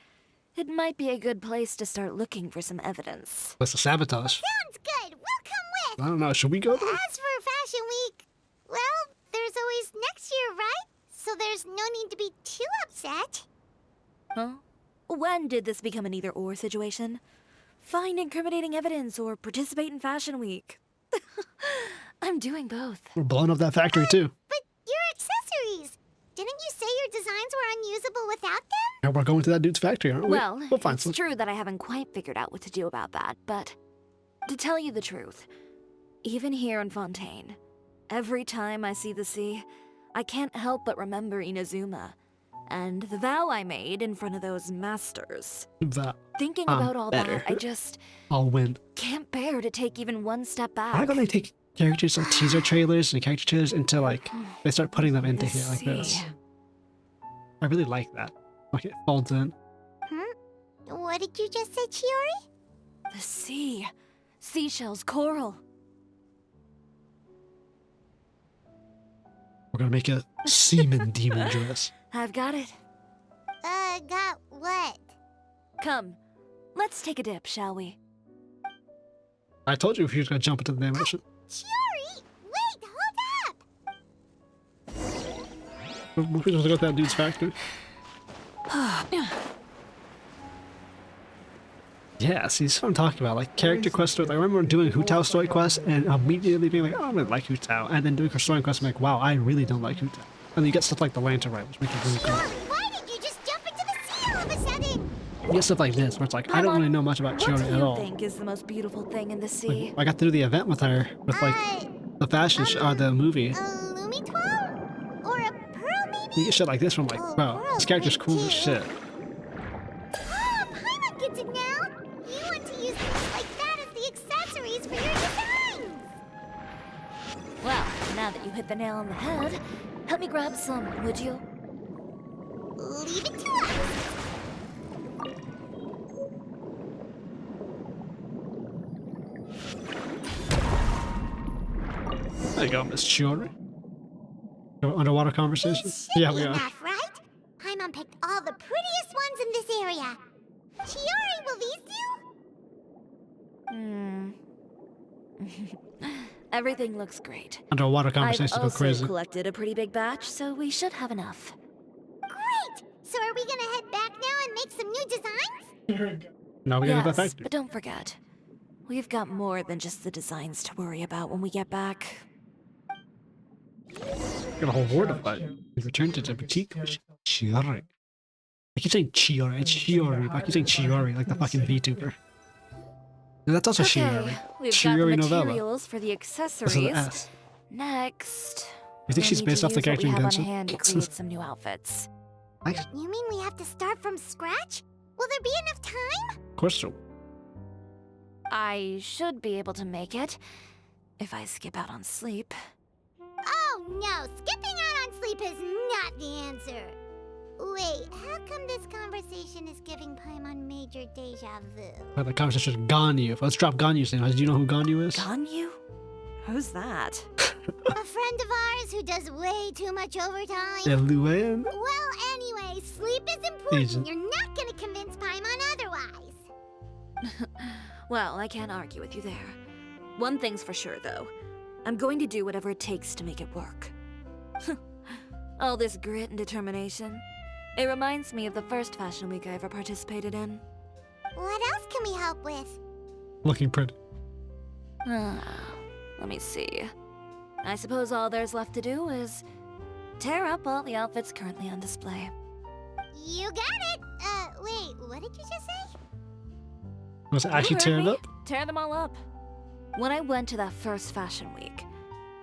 It might be a good place to start looking for some evidence. That's a sabotage. Sounds good. We'll come with. I don't know. Should we go there? As for Fashion Week, well, there's always next year, right? So there's no need to be too upset. Huh? When did this become an either-or situation? find incriminating evidence or participate in Fashion Week. I'm doing both. We're blowing up that factory too. But your accessories! Didn't you say your designs were unusable without them? And we're going to that dude's factory, aren't we? Well, we'll find it's some. true that I haven't quite figured out what to do about that, but to tell you the truth, even here in Fontaine, every time I see the sea, I can't help but remember Inazuma and the vow I made in front of those masters. Thinking about all that, I just I'll win. Can't bear to take even one step back. Why don't they take characters like teaser trailers and character trailers into like they start putting them into here like this? I really like that. Like it folds in. What did you just say, Chiori? The sea. Seashells, coral. We're gonna make a seaman demon dress. I've got it. Got what? Come, let's take a dip, shall we? I told you if you were gonna jump into the dimension. Chiori! Wait, hold up! We're just go to that dude's factory. Yeah, see, that's what I'm talking about. Like character quest story. Like, I remember doing Hu Tao story quest and immediately being like, oh, I don't really like Hu Tao, and then doing her story quest, I'm like, wow, I really don't like Hu Tao. And then you get stuff like the lantern right, which makes it really cool. Chiori, why did you just jump into the sea all of a sudden? You get stuff like this, where it's like, I don't really know much about Chiori at all. What do you think is the most beautiful thing in the sea? Like, I got to do the event with her, with like the fashion show, the movie. A Lumitwal? Or a pearl, maybe? You get shit like this from like, wow, this character's cool as shit. Paimon gets it now! You want to use things like that as the accessories for your designs! Well, now that you hit the nail on the head, help me grab some, would you? Leave it to us! There you go, Miss Chiori. Underwater conversation? Yeah, we are. Enough, right? Paimon picked all the prettiest ones in this area. Chiori, will these do? Everything looks great. Underwater conversations I've go also crazy. collected a pretty big batch, so we should have enough. Great! So are we gonna head back now and make some new designs? Now we gotta Yes, go to the factory. but don't forget, we've got more than just the designs to worry about when we get back. Got a whole horde of fight. We return to the boutique with Chiori. I keep saying Chiori, it's Chiori, but I keep saying Chiori like the fucking VTuber. No, that's also Chiori. We've Chiori got the novella. materials for the This is accessories. the S. Next, You think she's based off the character in we have Genshin? on hand to create some new outfits. Nice. You mean we have to start from scratch? Will there be enough time? Of course so. I should be able to make it if I skip out on sleep. Oh no, skipping out on sleep is not the answer. Wait, how come this conversation is giving Paimon major deja vu? Like the conversation with Ganyu. Let's drop Ganyu's name. Do you know who Ganyu is? Ganyu? Who's that? A friend of ours who does way too much overtime. Yeah, Luan? Well, anyway, sleep is important. Agent. You're not gonna convince Paimon otherwise. Well, I can't argue with you there. One thing's for sure, though. I'm going to do whatever it takes to make it work. All this grit and determination. It reminds me of the first Fashion Week I ever participated in. What else can we help with? Looking pretty. Let me see. I suppose all there's left to do is tear up all the outfits currently on display. You got it! Wait, what did you just say? Was it actually You heard tearing me. up? Tear them all up. When I went to that first Fashion Week,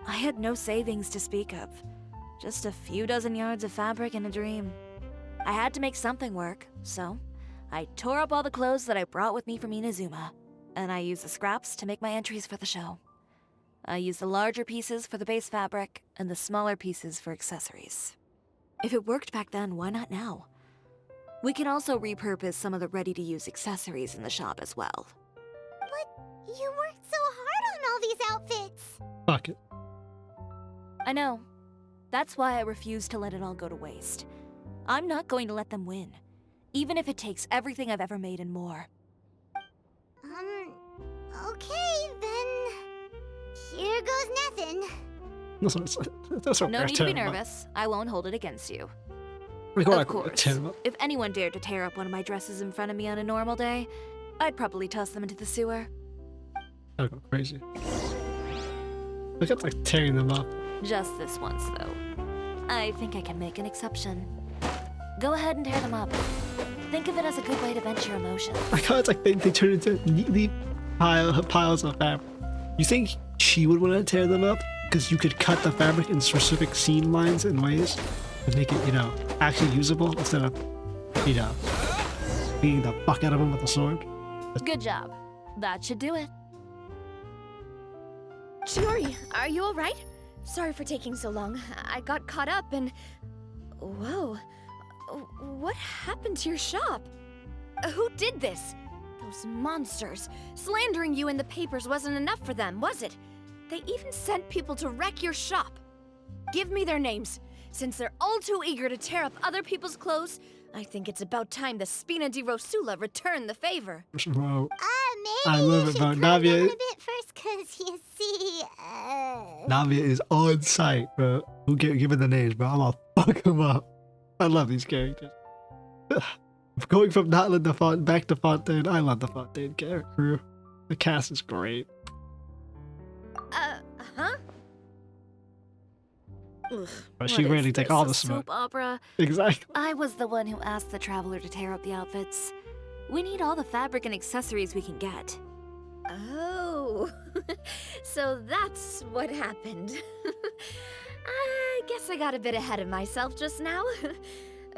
I had no savings to speak of. Just a few dozen yards of fabric and a dream. I had to make something work, so I tore up all the clothes that I brought with me from Inazuma, and I used the scraps to make my entries for the show. I used the larger pieces for the base fabric and the smaller pieces for accessories. If it worked back then, why not now? We can also repurpose some of the ready-to-use accessories in the shop as well. But you worked so hard on all these outfits. Fuck it. I know. That's why I refuse to let it all go to waste. I'm not going to let them win, even if it takes everything I've ever made and more. Okay, then... Here goes nothing. That's No need to be nervous. I won't hold it against you. Of course, if anyone dared to tear up one of my dresses in front of me on a normal day, I'd probably toss them into the sewer. I'll go crazy. Look at like tearing them up. Just this once, though. I think I can make an exception. Go ahead and tear them up. Think of it as a good way to vent your emotions. I how it's like they turn into neatly piles of fabric. You think she would want to tear them up? Because you could cut the fabric in specific seam lines and ways to make it, you know, actually usable instead of, you know, beating the fuck out of them with a sword. Good job. That should do it. Chiori, are you alright? Sorry for taking so long. I got caught up and... Whoa. What happened to your shop? Who did this? Those monsters. Slandering you in the papers wasn't enough for them, was it? They even sent people to wreck your shop. Give me their names. Since they're all too eager to tear up other people's clothes, I think it's about time the Spina di Rosula return the favor. Bro, Maybe I love it, bro. calm down Navia, a bit first, cause you see, Navia is on site, bro. Who give it the names, bro? I'm gonna fuck them up. I love these characters. Going from Natlan to back to Fontaine, I love the Fontaine character crew. The cast is great. Huh? But she really take all the smoke. Soap opera. Exactly. I was the one who asked the traveler to tear up the outfits. We need all the fabric and accessories we can get. Oh, so that's what happened. I guess I got a bit ahead of myself just now.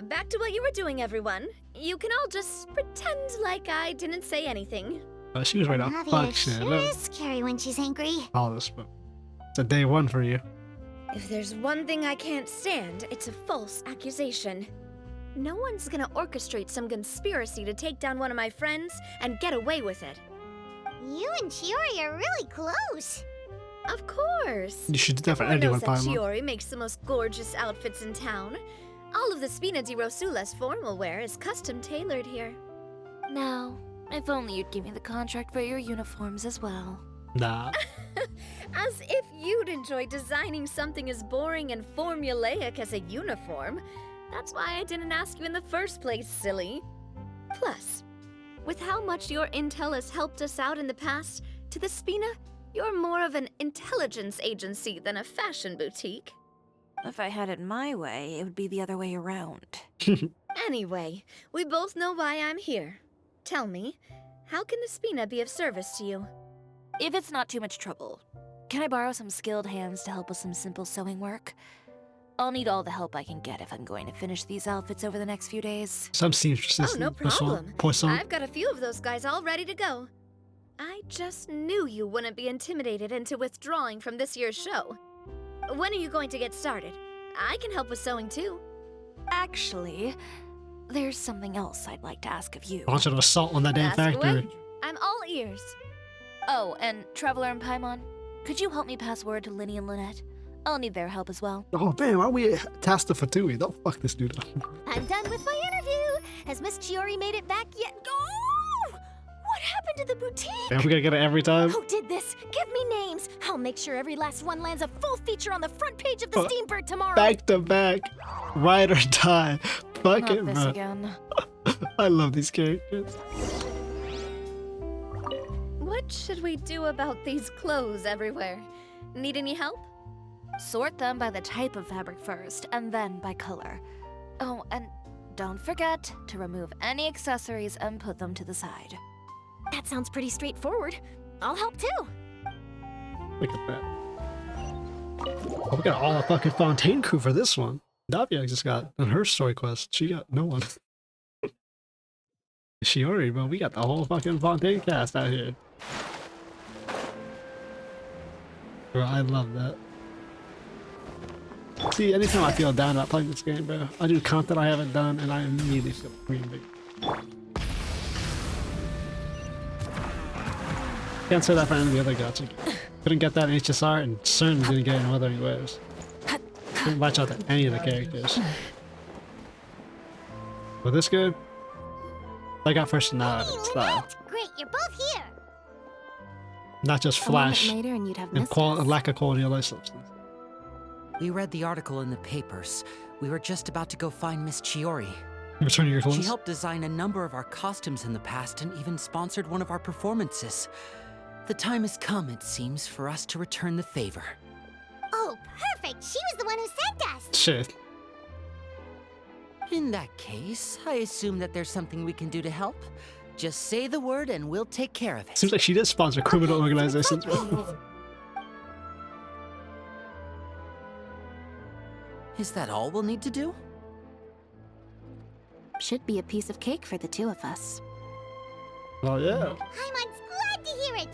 Back to what you were doing, everyone. You can all just pretend like I didn't say anything. She was right off. Navia Fuck shit. sure is scary when she's angry. All this smoke. It's a day one for you. If there's one thing I can't stand, it's a false accusation. No one's gonna orchestrate some conspiracy to take down one of my friends and get away with it. You and Chiori are really close. Of course. You should do that for Everyone anyone, knows that Paimon. Chiori makes the most gorgeous outfits in town. All of the Spina di Rosula's formal wear is custom tailored here. Now, if only you'd give me the contract for your uniforms as well. Nah. As if you'd enjoy designing something as boring and formulaic as a uniform. That's why I didn't ask you in the first place, silly. Plus, with how much your intel has helped us out in the past, to the Spina, you're more of an intelligence agency than a fashion boutique. If I had it my way, it would be the other way around. Anyway, we both know why I'm here. Tell me, how can the Spina be of service to you? If it's not too much trouble, can I borrow some skilled hands to help with some simple sewing work? I'll need all the help I can get if I'm going to finish these outfits over the next few days. Some seamstresses. Oh, no problem. Poisson. I've got a few of those guys all ready to go. I just knew you wouldn't be intimidated into withdrawing from this year's show. When are you going to get started? I can help with sewing too. Actually, there's something else I'd like to ask of you. Launch an assault on that damn Ask factory. away. I'm all ears. Oh, and Traveler and Paimon, could you help me pass word to Linny and Lynette? I'll need their help as well. Oh man, why are we tasked to Fatui? Don't fuck this dude up. I'm done with my interview. Has Miss Chiori made it back yet? Oh! What happened to the boutique? And we're gonna get it every time. Who did this? Give me names. I'll make sure every last one lands a full feature on the front page of the Steambird tomorrow. Back to back, ride or die. Fuck Not it, this bro. again. I love these characters. What should we do about these clothes everywhere? Need any help? Sort them by the type of fabric first, and then by color. Oh, and don't forget to remove any accessories and put them to the side. That sounds pretty straightforward. I'll help too. Look at that. Oh, we got all the fucking Fontaine crew for this one. Navia just got on her story quest. She got no one. Chiori, bro, we got the whole fucking Fontaine cast out here. Bro, I love that. See, anytime I feel down about playing this game, bro, I do content I haven't done, and I immediately feel green big. Can't say that for any of the other gacha games. Couldn't get that in HSR, and certainly didn't get it in Wuthering Waves. Couldn't latch out to any of the characters. But this good, I got personality and style. Great, you're both here. Not just flash later and you'd have and lack of quality of life substance. We read the article in the papers. We were just about to go find Miss Chiori. Returning your She clothes. helped design a number of our costumes in the past and even sponsored one of our performances. The time has come, it seems, for us to return the favor. Oh, perfect! She was the one who sent us! Shit. In that case, I assume that there's something we can do to help. Just say the word and we'll take care of it. Seems like she did sponsor criminal organizations. Is that all we'll need to do? Should be a piece of cake for the two of us. Oh yeah. Paimon's glad to hear it!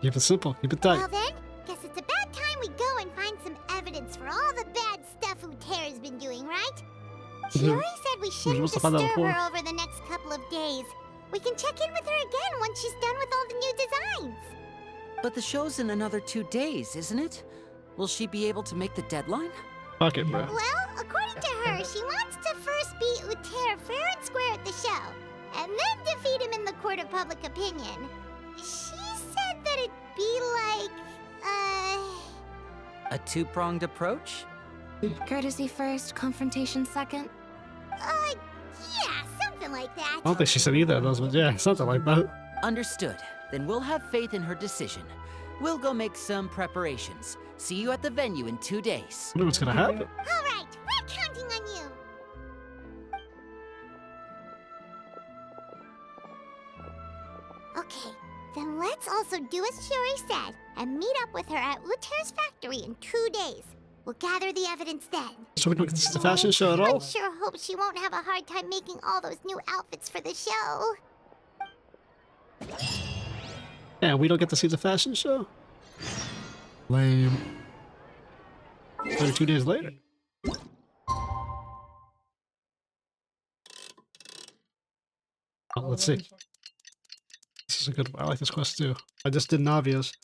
Keep it simple. Keep it tight. Well then, guess it's about time we go and find some evidence for all the bad stuff Uterra's been doing, right? Chiori said we shouldn't supposed to find that disturb before. her over the next couple of days. We can check in with her again once she's done with all the new designs. But the show's in another 2 days, isn't it? Will she be able to make the deadline? Fuck it, bro. Well, according to her, she wants to first beat Uter fair and square at the show, and then defeat him in the court of public opinion. She said that it'd be like, A two-pronged approach? Courtesy first, confrontation second. Yeah, something like that. I don't think she said either of those, but yeah, something like that. Understood. Then we'll have faith in her decision. We'll go make some preparations. See you at the venue in 2 days. I wonder what's gonna happen. All right, we're counting on you. Okay, then let's also do as Chiori said and meet up with her at Uter's factory in 2 days. We'll gather the evidence then. So we don't get to see the fashion show at all? I sure hope she won't have a hard time making all those new outfits for the show. Yeah, we don't get to see the fashion show? Lame. 32 days later. Oh, let's see. This is a good one. I like this quest too. I just did Navia's.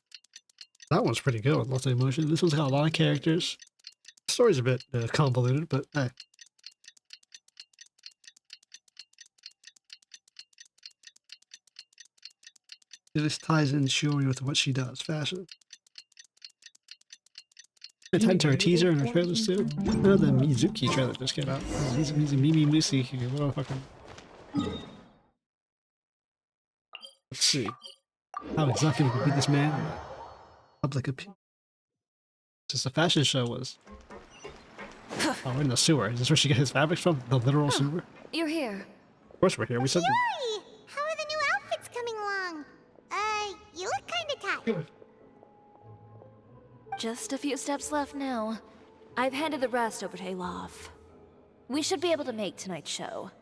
That one's pretty good with lots of emotion. This one's got a lot of characters. The story's a bit convoluted, but hey. This ties in Chiori with what she does, fashion. It tied to her teaser and her trailers too. Oh, the Mizuki trailer just came out. Mimi Musi. Let's see. How exactly we can beat this man? Public opinion. Just a fashion show was. Oh, we're in the sewer. Is this where she gets his fabrics from? The literal sewer? You're here. Of course we're here. We said. Chiori, how are the new outfits coming along? You look kinda tired. Just a few steps left now. I've handed the rest over to Elov. We should be able to make tonight's show.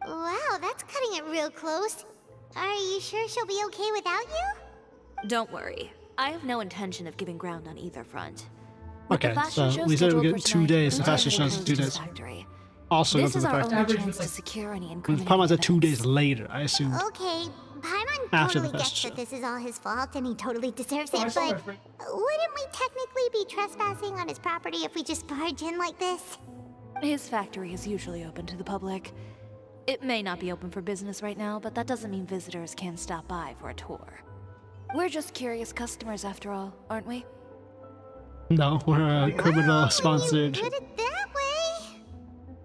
Wow, that's cutting it real close. Are you sure she'll be okay without you? Don't worry. I have no intention of giving ground on either front. Okay, so we said we get 2 days. The fashion show's 2 days. Also go to the factory. Paimon's at 2 days later, I assume. Okay, Paimon After the totally gets fashion that this is all his fault and he totally deserves it, but wouldn't we technically be trespassing on his property if we just barge in like this? His factory is usually open to the public. It may not be open for business right now, but that doesn't mean visitors can't stop by for a tour. We're just curious customers after all, aren't we? No, we're criminal-sponsored Put it that way.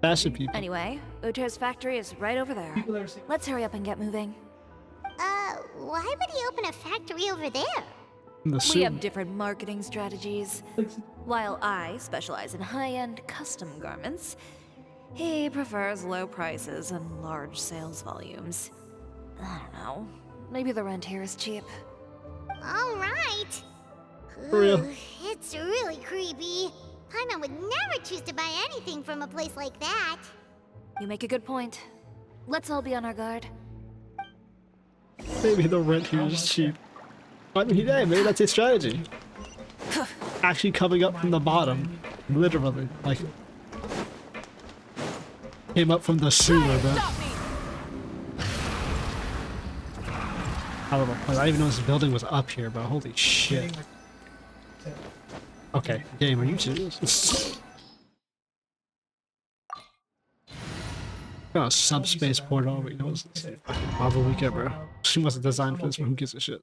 fashion people. Anyway, Uter's factory is right over there. Let's hurry up and get moving. Why would he open a factory over there? In the We sewer. have different marketing strategies. While I specialize in high-end custom garments, he prefers low prices and large sales volumes. I don't know. Maybe the rent here is cheap. All right. For real. Ooh, it's really creepy. Paimon would never choose to buy anything from a place like that. You make a good point. Let's all be on our guard. Maybe the rent here is cheap. I mean, yeah, maybe that's his strategy. Actually coming up from the bottom. Literally. Like, came up from the sewer, bro. I don't know. I didn't even know this building was up here, but holy shit. Okay, game, are you serious? Got a subspace portal, we know it's Marvel Weekend, bro. She must have designed for this, but who gives a shit?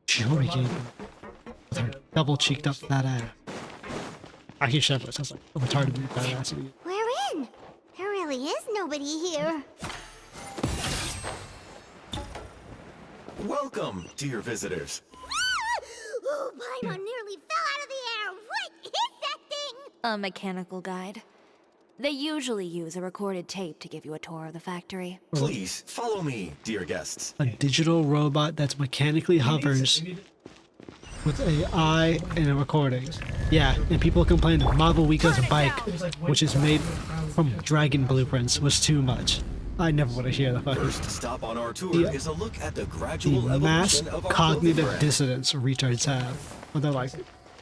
Chiori game with her double cheeked up that ass. I keep showing it sounds like a retarded fat ass. We're in. There really is nobody here. Welcome, dear visitors. Oh, Paimon nearly fell out of the air. What is that thing? A mechanical guide. They usually use a recorded tape to give you a tour of the factory. Please follow me, dear guests. A digital robot that's mechanically hovers with an eye and a recording. Yeah, and people complain that Mabuika's bike, which is made from dragon blueprints, was too much. I never want to hear the fucking... First stop on our tour is a look at the gradual The mass evolution of our cognitive brand. dissonance retards have. Where they're like,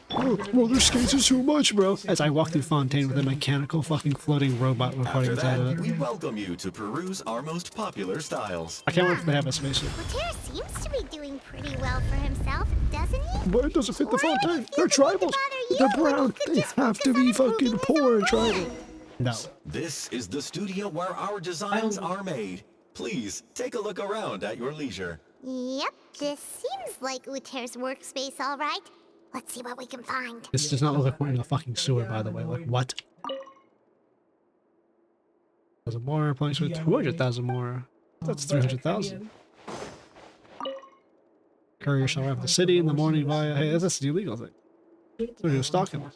oh, roller skates is too much, bro. As I walk through Fontaine with a mechanical fucking floating robot recording After inside of that, it. we welcome you to peruse our most popular styles. I can't wait to have a spaceship. Wotero seems to be doing pretty well for himself, doesn't he? But it doesn't fit the Why would Fontaine. he They're feel the need to tribals. bother you They're when brown. he could They just have to focus be on fucking improving his poor own and tribal. brand? No. This is the studio where our designs are made. Please take a look around at your leisure. Yep, this seems like Wotero's workspace, all right. Let's see what we can find. This does not look like we're in a fucking sewer, by the way. Like, what? 1,000 more, points with 200,000 more. That's 300,000. Courier shall arrive at the city in the morning via... Hey, that's the illegal thing. We're just stalking us.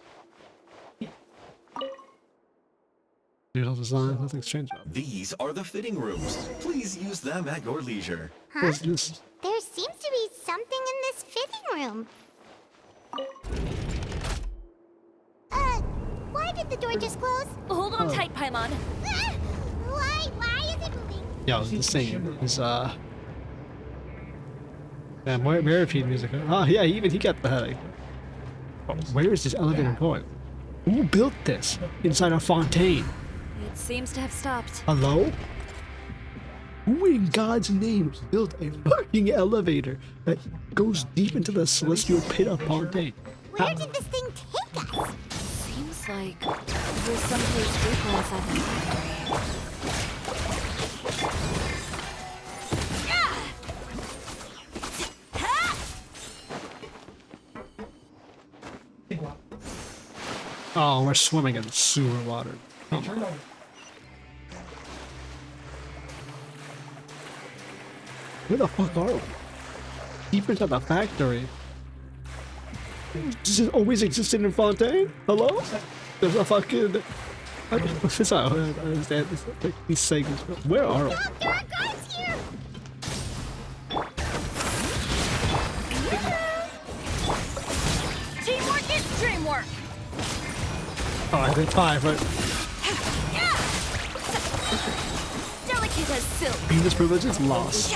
Digital design, nothing's changed about it. These are the fitting rooms. Please use them at your leisure. Huh? What's this? There seems to be something in this fitting room. Why did the door just close? Hold on tight, Paimon. Why is it moving? Yo, this thing is, yeah, more Maripede music. Oh, yeah, even he got the headache. Oh, where is this elevator going? Who built this inside a fontaine? It seems to have stopped. Hello? Who in God's name built a fucking elevator that goes deep into the celestial pit of Fontaine? Where did this thing take us? Seems like there's someplace deeper inside the factory. Oh, we're swimming in sewer water. Come on. Where the fuck are we? Deep inside the factory. Does this always existed in Fontaine? Hello? There's a fucking... I don't understand this, like, these segments. Where are we? There are guards here! Teamwork is dreamwork! Oh, I think 5, right? Delicate as silk. Venus privilege is lost.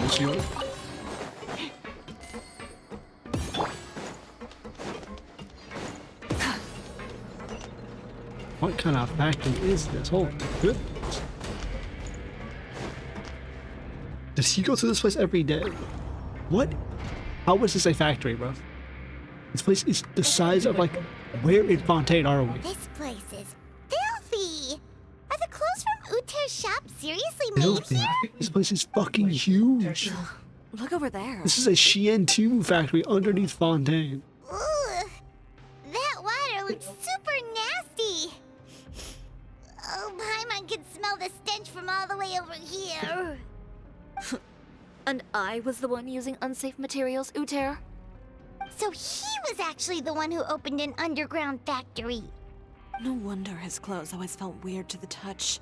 Chiori. What kind of factory is this? Holy goodness. Does he go to this place every day? What? How is this a factory, bro? This place is the size of, like, where in Fontaine are we? This place is filthy! Are the clothes from Uter's shop seriously made Filthy. here? This place is fucking huge. Look over there. This is a Chien Tube factory underneath Fontaine. Ooh, that water looks super nasty. Oh, Paimon can smell the stench from all the way over here. And I was the one using unsafe materials, Uter? So he was actually the one who opened an underground factory. No wonder his clothes always felt weird to the touch.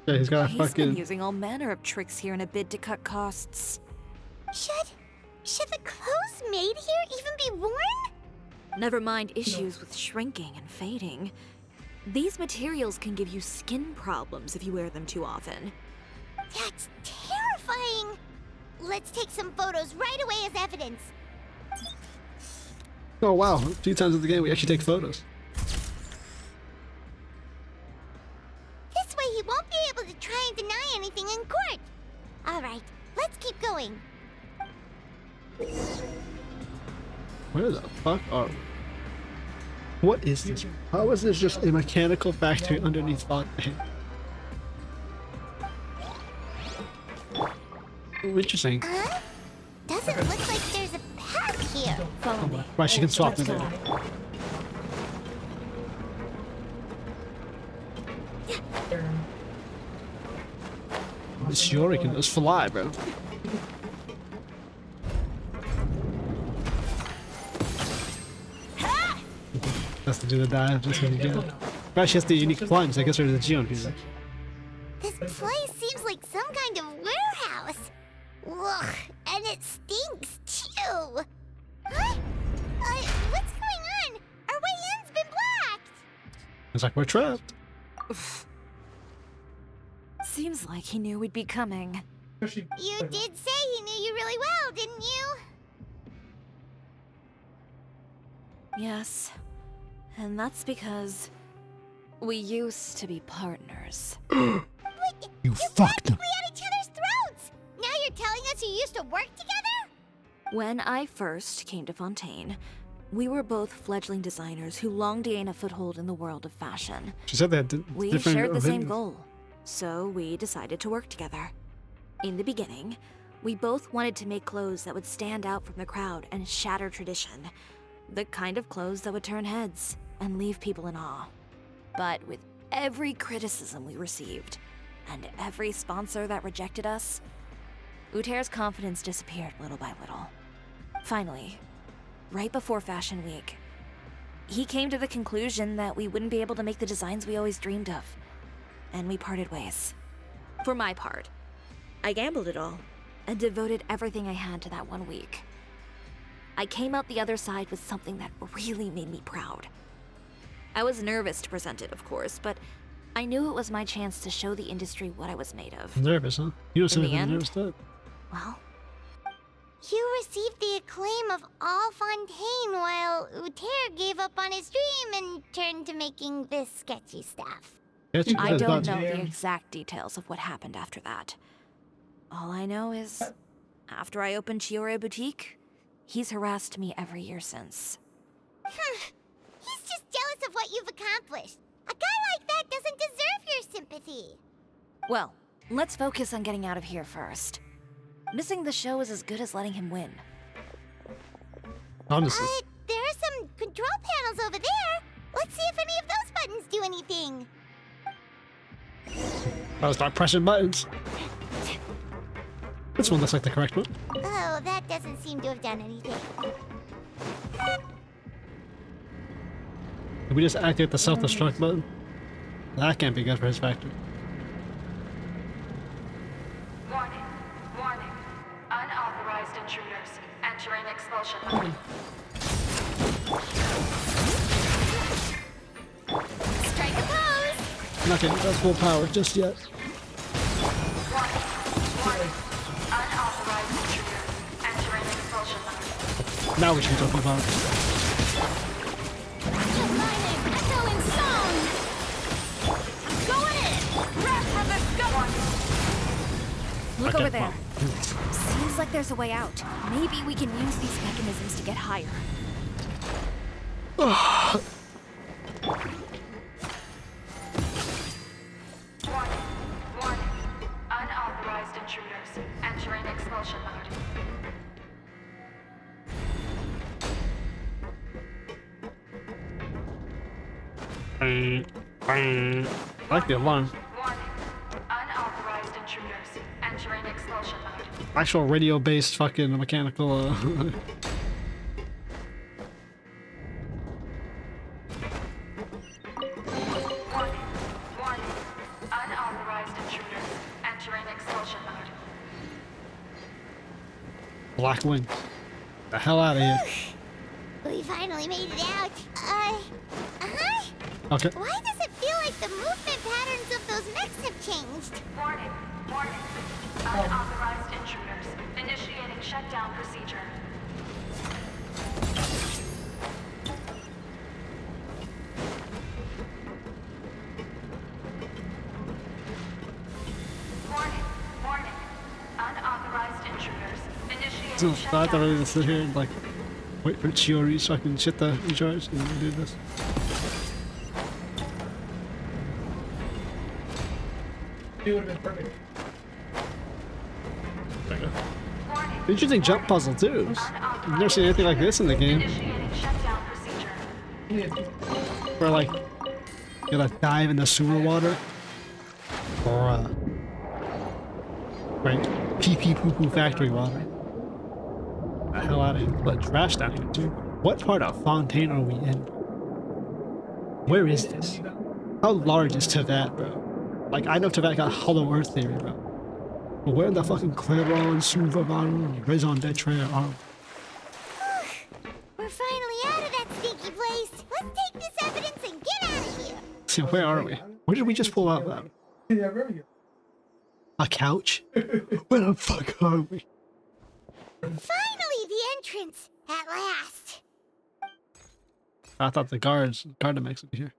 Yeah, he's got a He's fucking... been using all manner of tricks here in a bid to cut costs. Should the clothes made here even be worn? Never mind issues with shrinking and fading. These materials can give you skin problems if you wear them too often. That's terrifying. Let's take some photos right away as evidence. Oh wow, a few times in the game we actually take photos. This way he won't be able to try and deny anything in court. All right, let's keep going. Where the fuck are we? What is this? How is this just a mechanical factory underneath Fontaine? Ooh, interesting. Doesn't look like there's a Follow me. Right, she can swap me later. This Chiori can just fly, bro. Has to do the dive, just when you do it. Right, she has the unique climbs. I guess there's a Geon here. This place seems like some kind of warehouse. Ugh, and it stinks too. Huh? What's going on? Our way in's been blocked. It's like we're trapped. Seems like he knew we'd be coming. You did say he knew you really well, didn't you? Yes. And that's because we used to be partners. You fucked him. We at each other's throats. Now you're telling us you used to work together? When I first came to Fontaine, we were both fledgling designers who longed to gain a foothold in the world of fashion. She said they had We different shared the same opinions. goal, so we decided to work together. In the beginning, we both wanted to make clothes that would stand out from the crowd and shatter tradition. The kind of clothes that would turn heads and leave people in awe. But with every criticism we received, and every sponsor that rejected us, Uter's confidence disappeared little by little. Finally, right before Fashion Week, he came to the conclusion that we wouldn't be able to make the designs we always dreamed of, and we parted ways. For my part, I gambled it all and devoted everything I had to that 1 week. I came out the other side with something that really made me proud. I was nervous to present it, of course, but I knew it was my chance to show the industry what I was made of. Nervous, huh? You don't seem In the like end, nervous, that. Well, You received the acclaim of all Fontaine while Uter gave up on his dream and turned to making this sketchy stuff. I don't know the exact details of what happened after that. All I know is, after I opened Cisoria Boutique, he's harassed me every year since. He's just jealous of what you've accomplished. A guy like that doesn't deserve your sympathy. Well, let's focus on getting out of here first. Missing the show is as good as letting him win. Honestly. There are some control panels over there. Let's see if any of those buttons do anything. I'll start pressing buttons. This one looks like the correct one. Oh, that doesn't seem to have done anything. Did we just activate the self-destruct button? That can't be good for his factory. Warning. Warning. Unauthorized intruders entering expulsion mode. Strike a pose! I'm not getting that full power just yet. Warning. Unauthorized intruders entering expulsion mode. Now we should be talking about it. Echoing song! Go in! Grab for the gun! Look Okay, over there. well. Seems like there's a way out. Maybe we can use these mechanisms to get higher. Warning. Unauthorized intruders entering expulsion mode. I like the alarm. Warning. Unauthorized intruders entering expulsion mode. Actual radio-based fucking mechanical. Warning. Warning. Unauthorized intruders entering expulsion mode. Black wing. The hell out of here. We finally made it out. Okay. Why does it feel like the movement patterns of those mechs have changed? Warning. Warning. Unauthorized intruders initiating shutdown procedure. Warning. Warning. Unauthorized intruders initiating So I shutdown thought I was sit here and like wait for Chiori so I can shit the recharge and then do this. It would have been perfect. Interesting jump puzzle too. Unauthorized I've never seen anything like this in the game. Initiating shutdown procedure. Where like you gotta dive in the sewer water. Or right, pee pee poo poo factory water. The hell out of here. Let trash down here too. What part of Fontaine are we in? Where is this? How large is Tevat, bro? Like I know Tevat got Hollow Earth theory, bro. But where the fucking Clairon, Suvavan, Raison d'etre are? We're finally out of that stinky place. Let's take this evidence and get out of here. See, where are we? Where did we just pull out that? Yeah, where are you? A couch? Where the fuck are we? Finally, the entrance. At last. I thought the Gardamex would be here.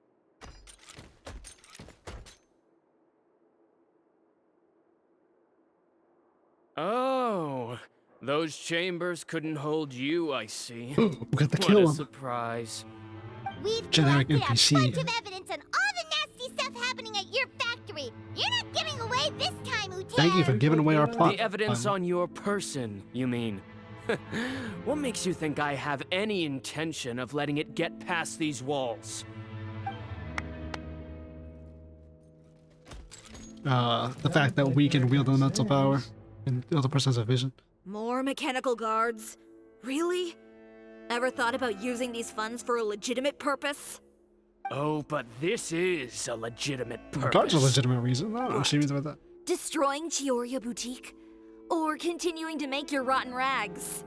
Oh, those chambers couldn't hold you, I see. We got to What kill a him. surprise. We've Generic collected NPC. a bunch of evidence on all the nasty stuff happening at your factory. You're not getting away this time, Uter. Thank you for giving away our plot. The evidence line. on your person, you mean? What makes you think I have any intention of letting it get past these walls? The fact that we can wield elemental power and the other person has a vision. More mechanical guards? Really? Ever thought about using these funds for a legitimate purpose? Oh, but this is a legitimate purpose. Guards a legitimate reason. I don't know what she means about that. Destroying Chioria Boutique? Or continuing to make your rotten rags?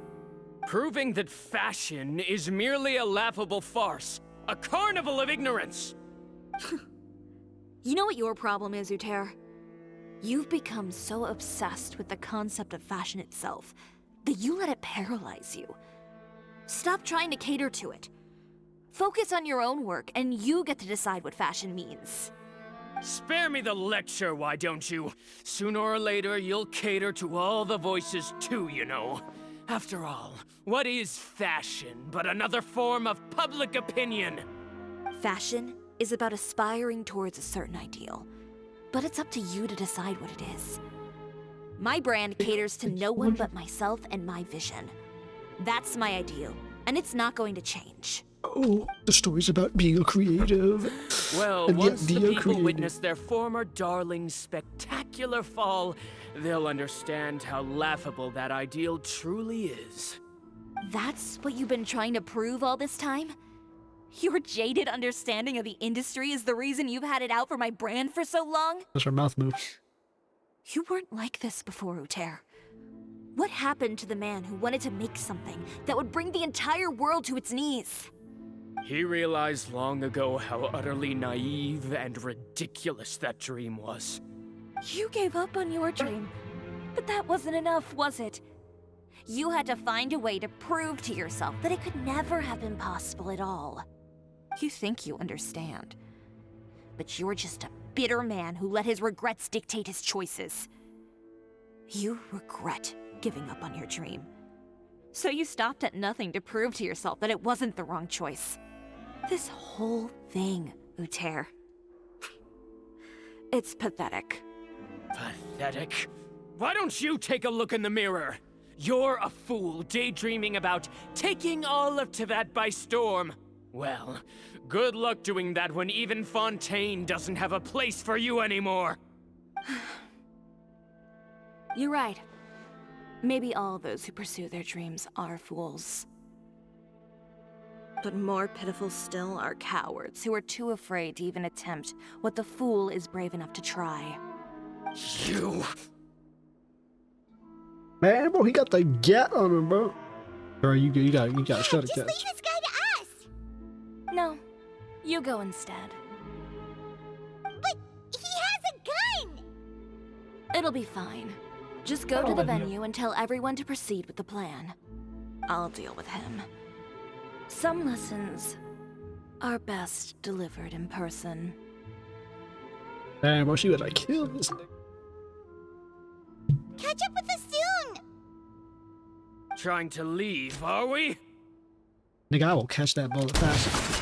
Proving that fashion is merely a laughable farce. A carnival of ignorance. You know what your problem is, Uter? You've become so obsessed with the concept of fashion itself that you let it paralyze you. Stop trying to cater to it. Focus on your own work, and you get to decide what fashion means. Spare me the lecture, why don't you? Sooner or later, you'll cater to all the voices too, you know. After all, what is fashion but another form of public opinion? Fashion is about aspiring towards a certain ideal, but it's up to you to decide what it is. My brand caters to no one but myself and my vision. That's my ideal, and it's not going to change. Oh, the story's about being a creative. Well, and once the yet be a people creative. witness their former darling's spectacular fall, they'll understand how laughable that ideal truly is. That's what you've been trying to prove all this time? Your jaded understanding of the industry is the reason you've had it out for my brand for so long? That's her mouth moves. You weren't like this before, Uter. What happened to the man who wanted to make something that would bring the entire world to its knees? He realized long ago how utterly naive and ridiculous that dream was. You gave up on your dream, but that wasn't enough, was it? You had to find a way to prove to yourself that it could never have been possible at all. You think you understand, but you're just a bitter man who let his regrets dictate his choices. You regret giving up on your dream. So you stopped at nothing to prove to yourself that it wasn't the wrong choice. This whole thing, Uter. It's pathetic. Pathetic. Why don't you take a look in the mirror? You're a fool daydreaming about taking all of Tevat by storm. Well, good luck doing that when even Fontaine doesn't have a place for you anymore. You're right. Maybe all those who pursue their dreams are fools. But more pitiful still are cowards who are too afraid to even attempt what the fool is brave enough to try. You... Man, bro, he got the gat on him, bro. Bro, you got to shut it, Just catch. leave this guy to us. No, you go instead. But he has a gun. It'll be fine. Just go to the venue and tell everyone to proceed with the plan. I'll deal with him. Some lessons are best delivered in person. Damn, bro, she would like kill this nigga. Catch up with us soon. Trying to leave, are we? Nigga, I will catch that bullet fast.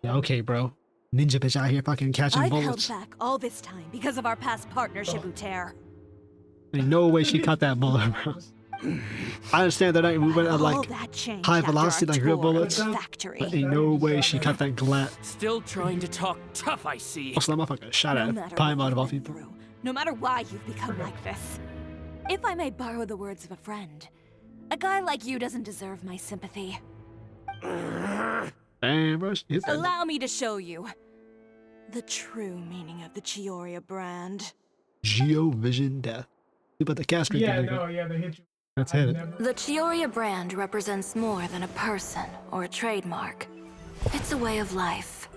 Yeah, okay, bro. Ninja bitch out here fucking catching I've bullets. held back all this time because of our past partnership, Uter. Ain't no way she caught that bullet, bro. I understand they're not moving at All like that changed high after velocity our like real tour of bullets. the factory. But in no way she cut that glass. Still trying to talk tough, I see. Also, that motherfucker shot No at matter Paimon what of all you've been people. through, no matter why you've become like this. If I may borrow the words of a friend, a guy like you doesn't deserve my sympathy. Damn, bro. She hit that. Allow me to show you the true meaning of the Chioria brand. Geo Vision Death. You put the cast streak Yeah, in no, yeah, they hit you. That's it. The Chioria brand represents more than a person or a trademark. It's a way of life.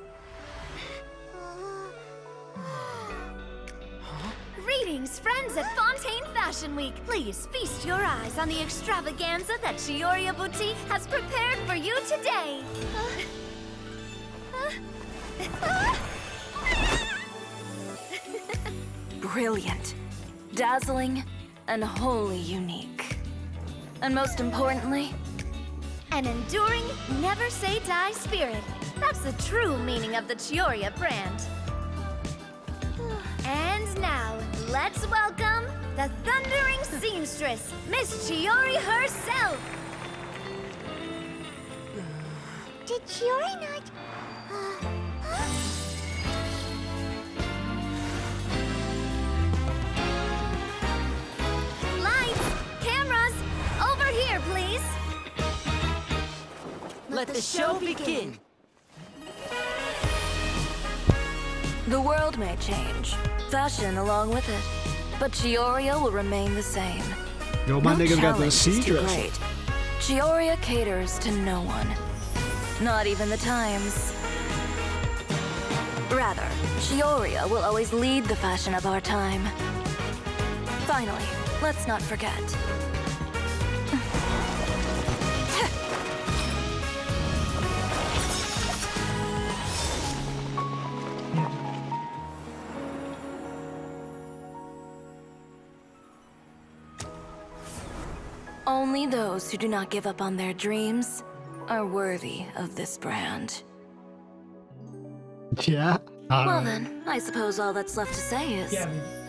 Greetings, friends at Fontaine Fashion Week. Please feast your eyes on the extravaganza that Chioria Boutique has prepared for you today. Brilliant, dazzling, and wholly unique. And most importantly, An enduring, never say die spirit. That's the true meaning of the Chioria brand. And now, let's welcome the thundering seamstress, Miss Chiori herself. Did Chiori not? Lights, cameras, over here, please. Let the show begin. the world may change, fashion along with it, but Chioria will remain the same. Yo, my niggas got the challenge sea is too dress. great. Chioria caters to no one, not even the times. Rather, Chioria will always lead the fashion of our time. Finally, let's not forget. Only those who do not give up on their dreams are worthy of this brand. Yeah. Well then, I suppose all that's left to say is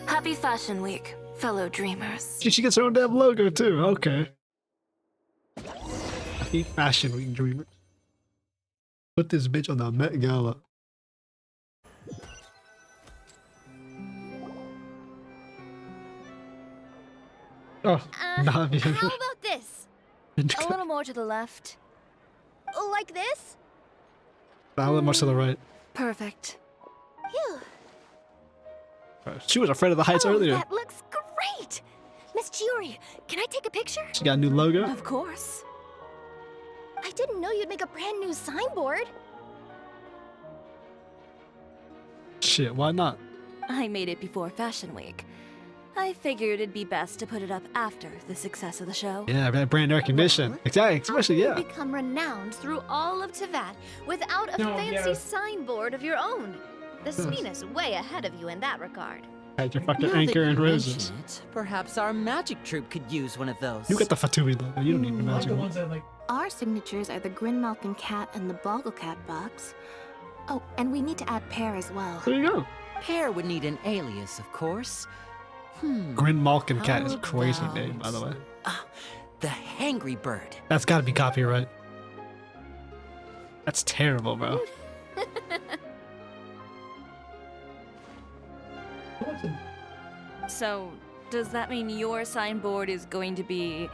Happy Fashion Week, fellow dreamers. She gets her own damn logo too. Okay. Happy Fashion Week, dreamers. Put this bitch on the Met Gala. Oh, not How about this? A little more to the left. Like this? a little more to the right. Perfect. Phew. She was afraid of the heights earlier. That looks great! Miss Chiori, can I take a picture? She got a new logo. Of course. I didn't know you'd make a brand new signboard. Shit, why not? I made it before Fashion Week. I figured it'd be best to put it up after the success of the show. Yeah, that brand recognition. Exactly, especially, yeah. Become renowned through all of Tevat without a fancy signboard of your own. The Smina's way ahead of you in that regard. Had your fucking Now that anchor you and mention roses. it, perhaps our magic troupe could use one of those. You got the Fatui logo. You don't need the magic one. Our signatures are the Grinmalkin cat and the Bogglecat box. Oh, and we need to add Pear as well. There you go. Pear would need an alias, of course. Grin Malkin Cat is a How crazy about- name, by the way. The Hangry Bird. That's gotta be copyright. That's terrible, bro. So, does that mean your signboard is going to be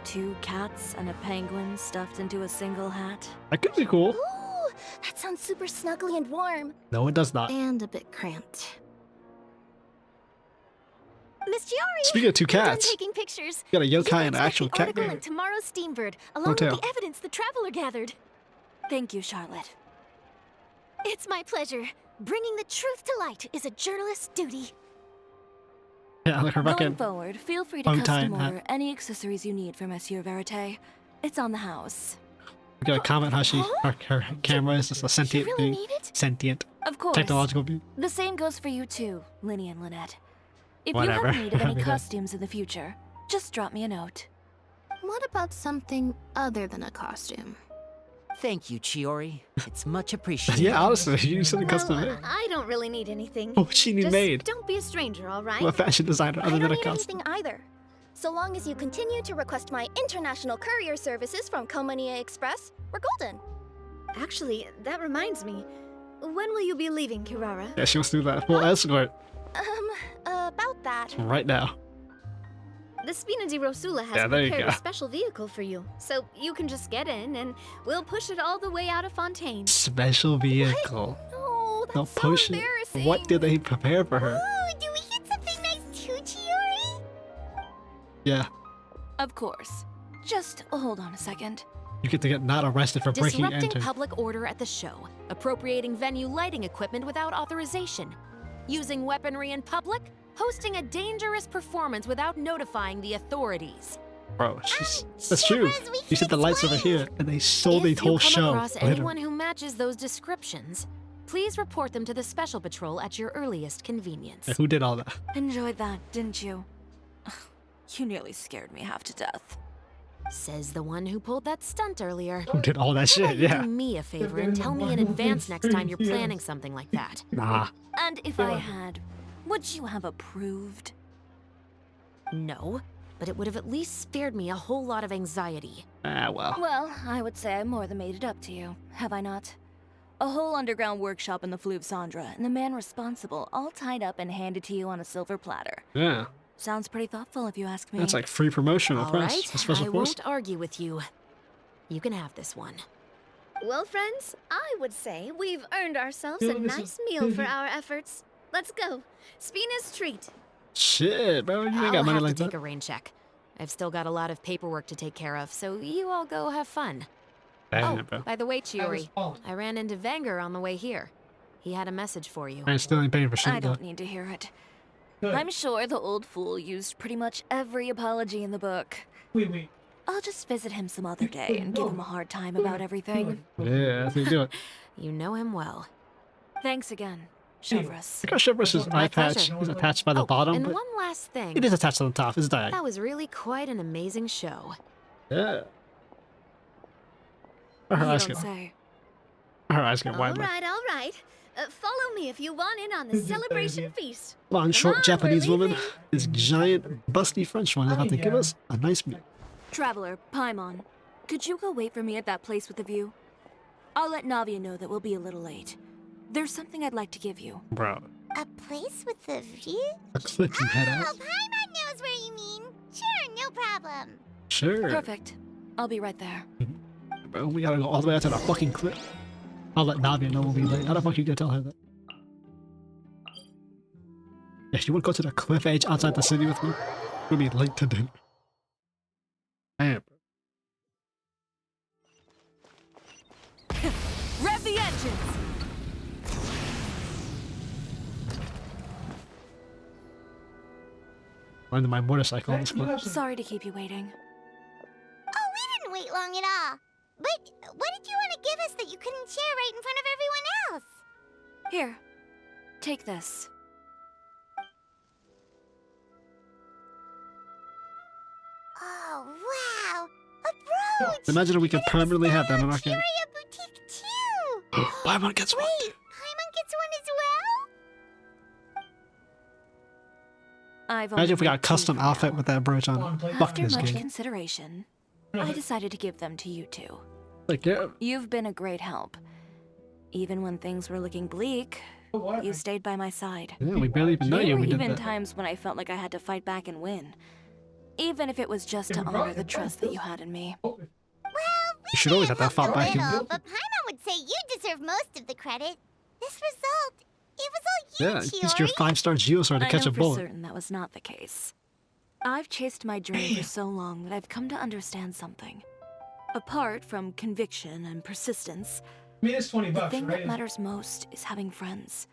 2 cats and a penguin stuffed into a single hat? That could be cool. Ooh, that sounds super snuggly and warm. No, it does not. And a bit cramped. Miss Chiori! Speaking of 2 I'm done cats, taking pictures. you got a You yokai can and an expect actual the cat article game. in tomorrow's Steambird, along Hotel. with the evidence the Traveler gathered. Thank you, Charlotte. It's my pleasure. Bringing the truth to light is a journalist's duty. Yeah, like her Going fucking forward, feel free to bow tie custom and hat. order any accessories you need for Monsieur Verite. It's on the house. You gotta comment how she her camera is just a sentient really being. need it? Sentient. Of course. Technological being. The same goes for you too, Linny and Lynette. If Whatever. you have need of any Okay. costumes in the future, just drop me a note. What about something other than a costume? Thank you, Chiori. It's much appreciated. Yeah, honestly, you said a custom made. I don't really need anything. What would she need Just made? don't be a stranger, all right? I'm a fashion designer I other don't than a need costume. anything either. So long as you continue to request my international courier services from Komania Express, we're golden. Actually, that reminds me. When will you be leaving, Kirara? Yeah, she wants to do that full escort About that. right now. The Spina di Rosula has Yeah, there you prepared go. a special vehicle for you, so you can just get in and we'll push it all the way out of Fontaine. Special vehicle. No, They'll that's push so it. embarrassing. What did they prepare for her? Ooh, do we get something nice too, Chiori? Yeah, Of course. Just hold on a second. you get to get not arrested for breaking and Disrupting entering. public order at the show, appropriating venue lighting equipment without authorization, using weaponry in public, hosting a dangerous performance without notifying the authorities. Bro, that's true. You said the lights over here, and they sold the If whole you come show. across Literally. anyone who matches those descriptions, please report them to the Special Patrol at your earliest convenience. Yeah, who did all that? Enjoyed that, didn't you? You nearly scared me half to death. Says the one who pulled that stunt earlier. Who did all that How shit? about you Yeah. do me a favor and tell me in advance next time you're planning something like that. Nah. And if I had, would you have approved? No, but it would have at least spared me a whole lot of anxiety. Ah, well. Well, I would say I more than made it up to you, have I not? A whole underground workshop in the Fleuve Sandra, and the man responsible all tied up and handed to you on a silver platter. Yeah. Sounds pretty thoughtful if you ask me. That's like free promotion of All press. right, A special I force. won't argue with you. You can have this one. Well, friends, I would say we've earned ourselves a nice meal for our efforts. Let's go. Spina's treat. Shit, bro. You ain't I'll got money have like to take that. a rain check. I've still got a lot of paperwork to take care of, so you all go have fun. Damn, Oh, bro. by the way, Chiori, I ran into Venger on the way here. He had a message for you. I still ain't paying for shit, I though. don't need to hear it. I'm sure the old fool used pretty much every apology in the book. Wait. I'll just visit him some other day and give him a hard time about everything. Yeah, that's how you do it. You know him well. Thanks again, Chevros. I got Chevro's eye patch is attached by the bottom, And but one last thing. it is attached to the top. It's diagonal. That was really quite an amazing show. Yeah. Her You eyes don't get, say. her eyes get All wide. Like, right. Follow me if you want in on the celebration feast. blonde, short on, Japanese we're woman. This giant, busty French one is about to give us a nice meal. Traveler, Paimon, could you go wait for me at that place with the view? I'll let Navia know that we'll be a little late. There's something I'd like to give you. Bro, A place with a view? a clip you head Oh, out. Paimon knows where you mean. Sure, no problem. Sure. Perfect. I'll be right there. Bro, we gotta go all the way out to the fucking clip. I'll let Navia know we'll be late. How the fuck you gonna tell her that? Yeah, you wanna go to the cliff edge outside the city with me? We'll be late to dinner. Damn. Rev the engines! Under my motorcycle on this cliff. Sorry to keep you waiting. Oh, we didn't wait long at all. But what did you want to give us that you couldn't share right in front of everyone else? Here, take this. Oh, wow. A brooch! Imagine if we could permanently have that on our camera. Cisoria Boutique too! Paimon gets one. Wait, Paimon gets one as well? I've Imagine if we only got a custom outfit with that brooch on. Fuck After this much game. consideration, I decided to give them to you two. Like, yeah. You've been a great help. Even when things were looking bleak, you stayed by my side. Yeah, we barely even know you There when were we did even that. times when I felt like I had to fight back and win. Even if it was just to honor the trust that you had in me. Well, You should always have that fought back in. little, but Paimon would say you deserve most of the credit. This result, it was all you, Yeah, Chiori. used your 5-star Geostar to I catch know a for bullet. certain that was not the case. I've chased my dream for so long that I've come to understand something. Apart from conviction and persistence, I mean, it's 20 the bucks, thing right? that matters most is having friends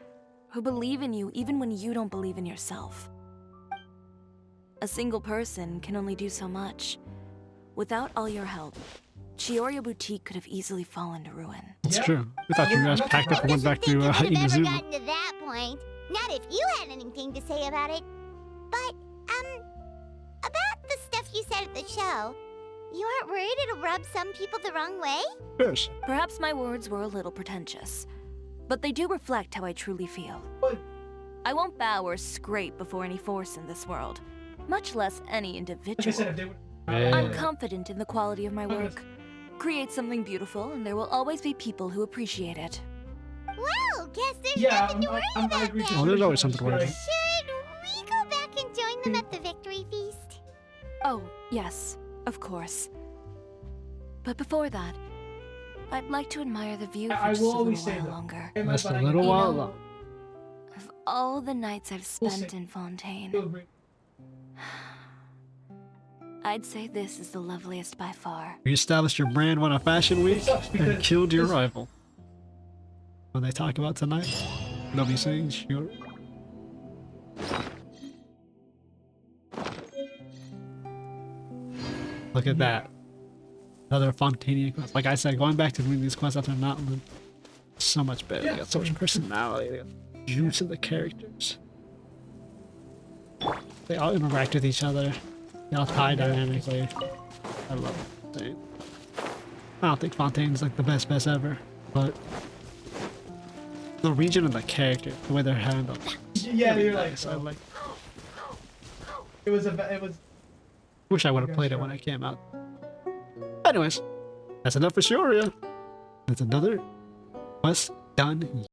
who believe in you even when you don't believe in yourself. A single person can only do so much. Without all your help, Chiori Boutique could have easily fallen to ruin. It's true. We thought you guys packed up and went back to Could have ever Inazuma. gotten to that point. Not if you had anything to say about it. But, about the stuff you said at the show, you aren't worried it'll rub some people the wrong way? Yes. Perhaps my words were a little pretentious, but they do reflect how I truly feel. I won't bow or scrape before any force in this world. much less any individual. Like I said, if they would. I'm confident in the quality of my work. Create something beautiful, and there will always be people who appreciate it. Well, guess there's Yeah, nothing to worry I about agree. then. Oh, there's always something to worry about. Should we go back and join them at the victory feast? Oh, yes, of course. But before that, I'd like to admire the view for I just will a always little say while that. longer. Just a You little You while know, longer. Of all the nights I've We'll spent see. in Fontaine, You'll agree. I'd say this is the loveliest by far. You established your brand won a fashion week sucks and because killed your this- rival. When they talk about tonight, they'll be saying, sure. Look at that. Another Fontanian quest. Like I said, going back to doing these quests after Notland, so much better. They got so much personality. They got juice in the characters. They all interact with each other. They all tie dynamically. I love Fontaine. I don't think Fontaine's like the best ever, but the region and the character, the way they're handled. Yeah, really you're nice. like, I like. it was. Wish I would have played it when it came out. Anyways, that's enough for Cioria. That's another quest done.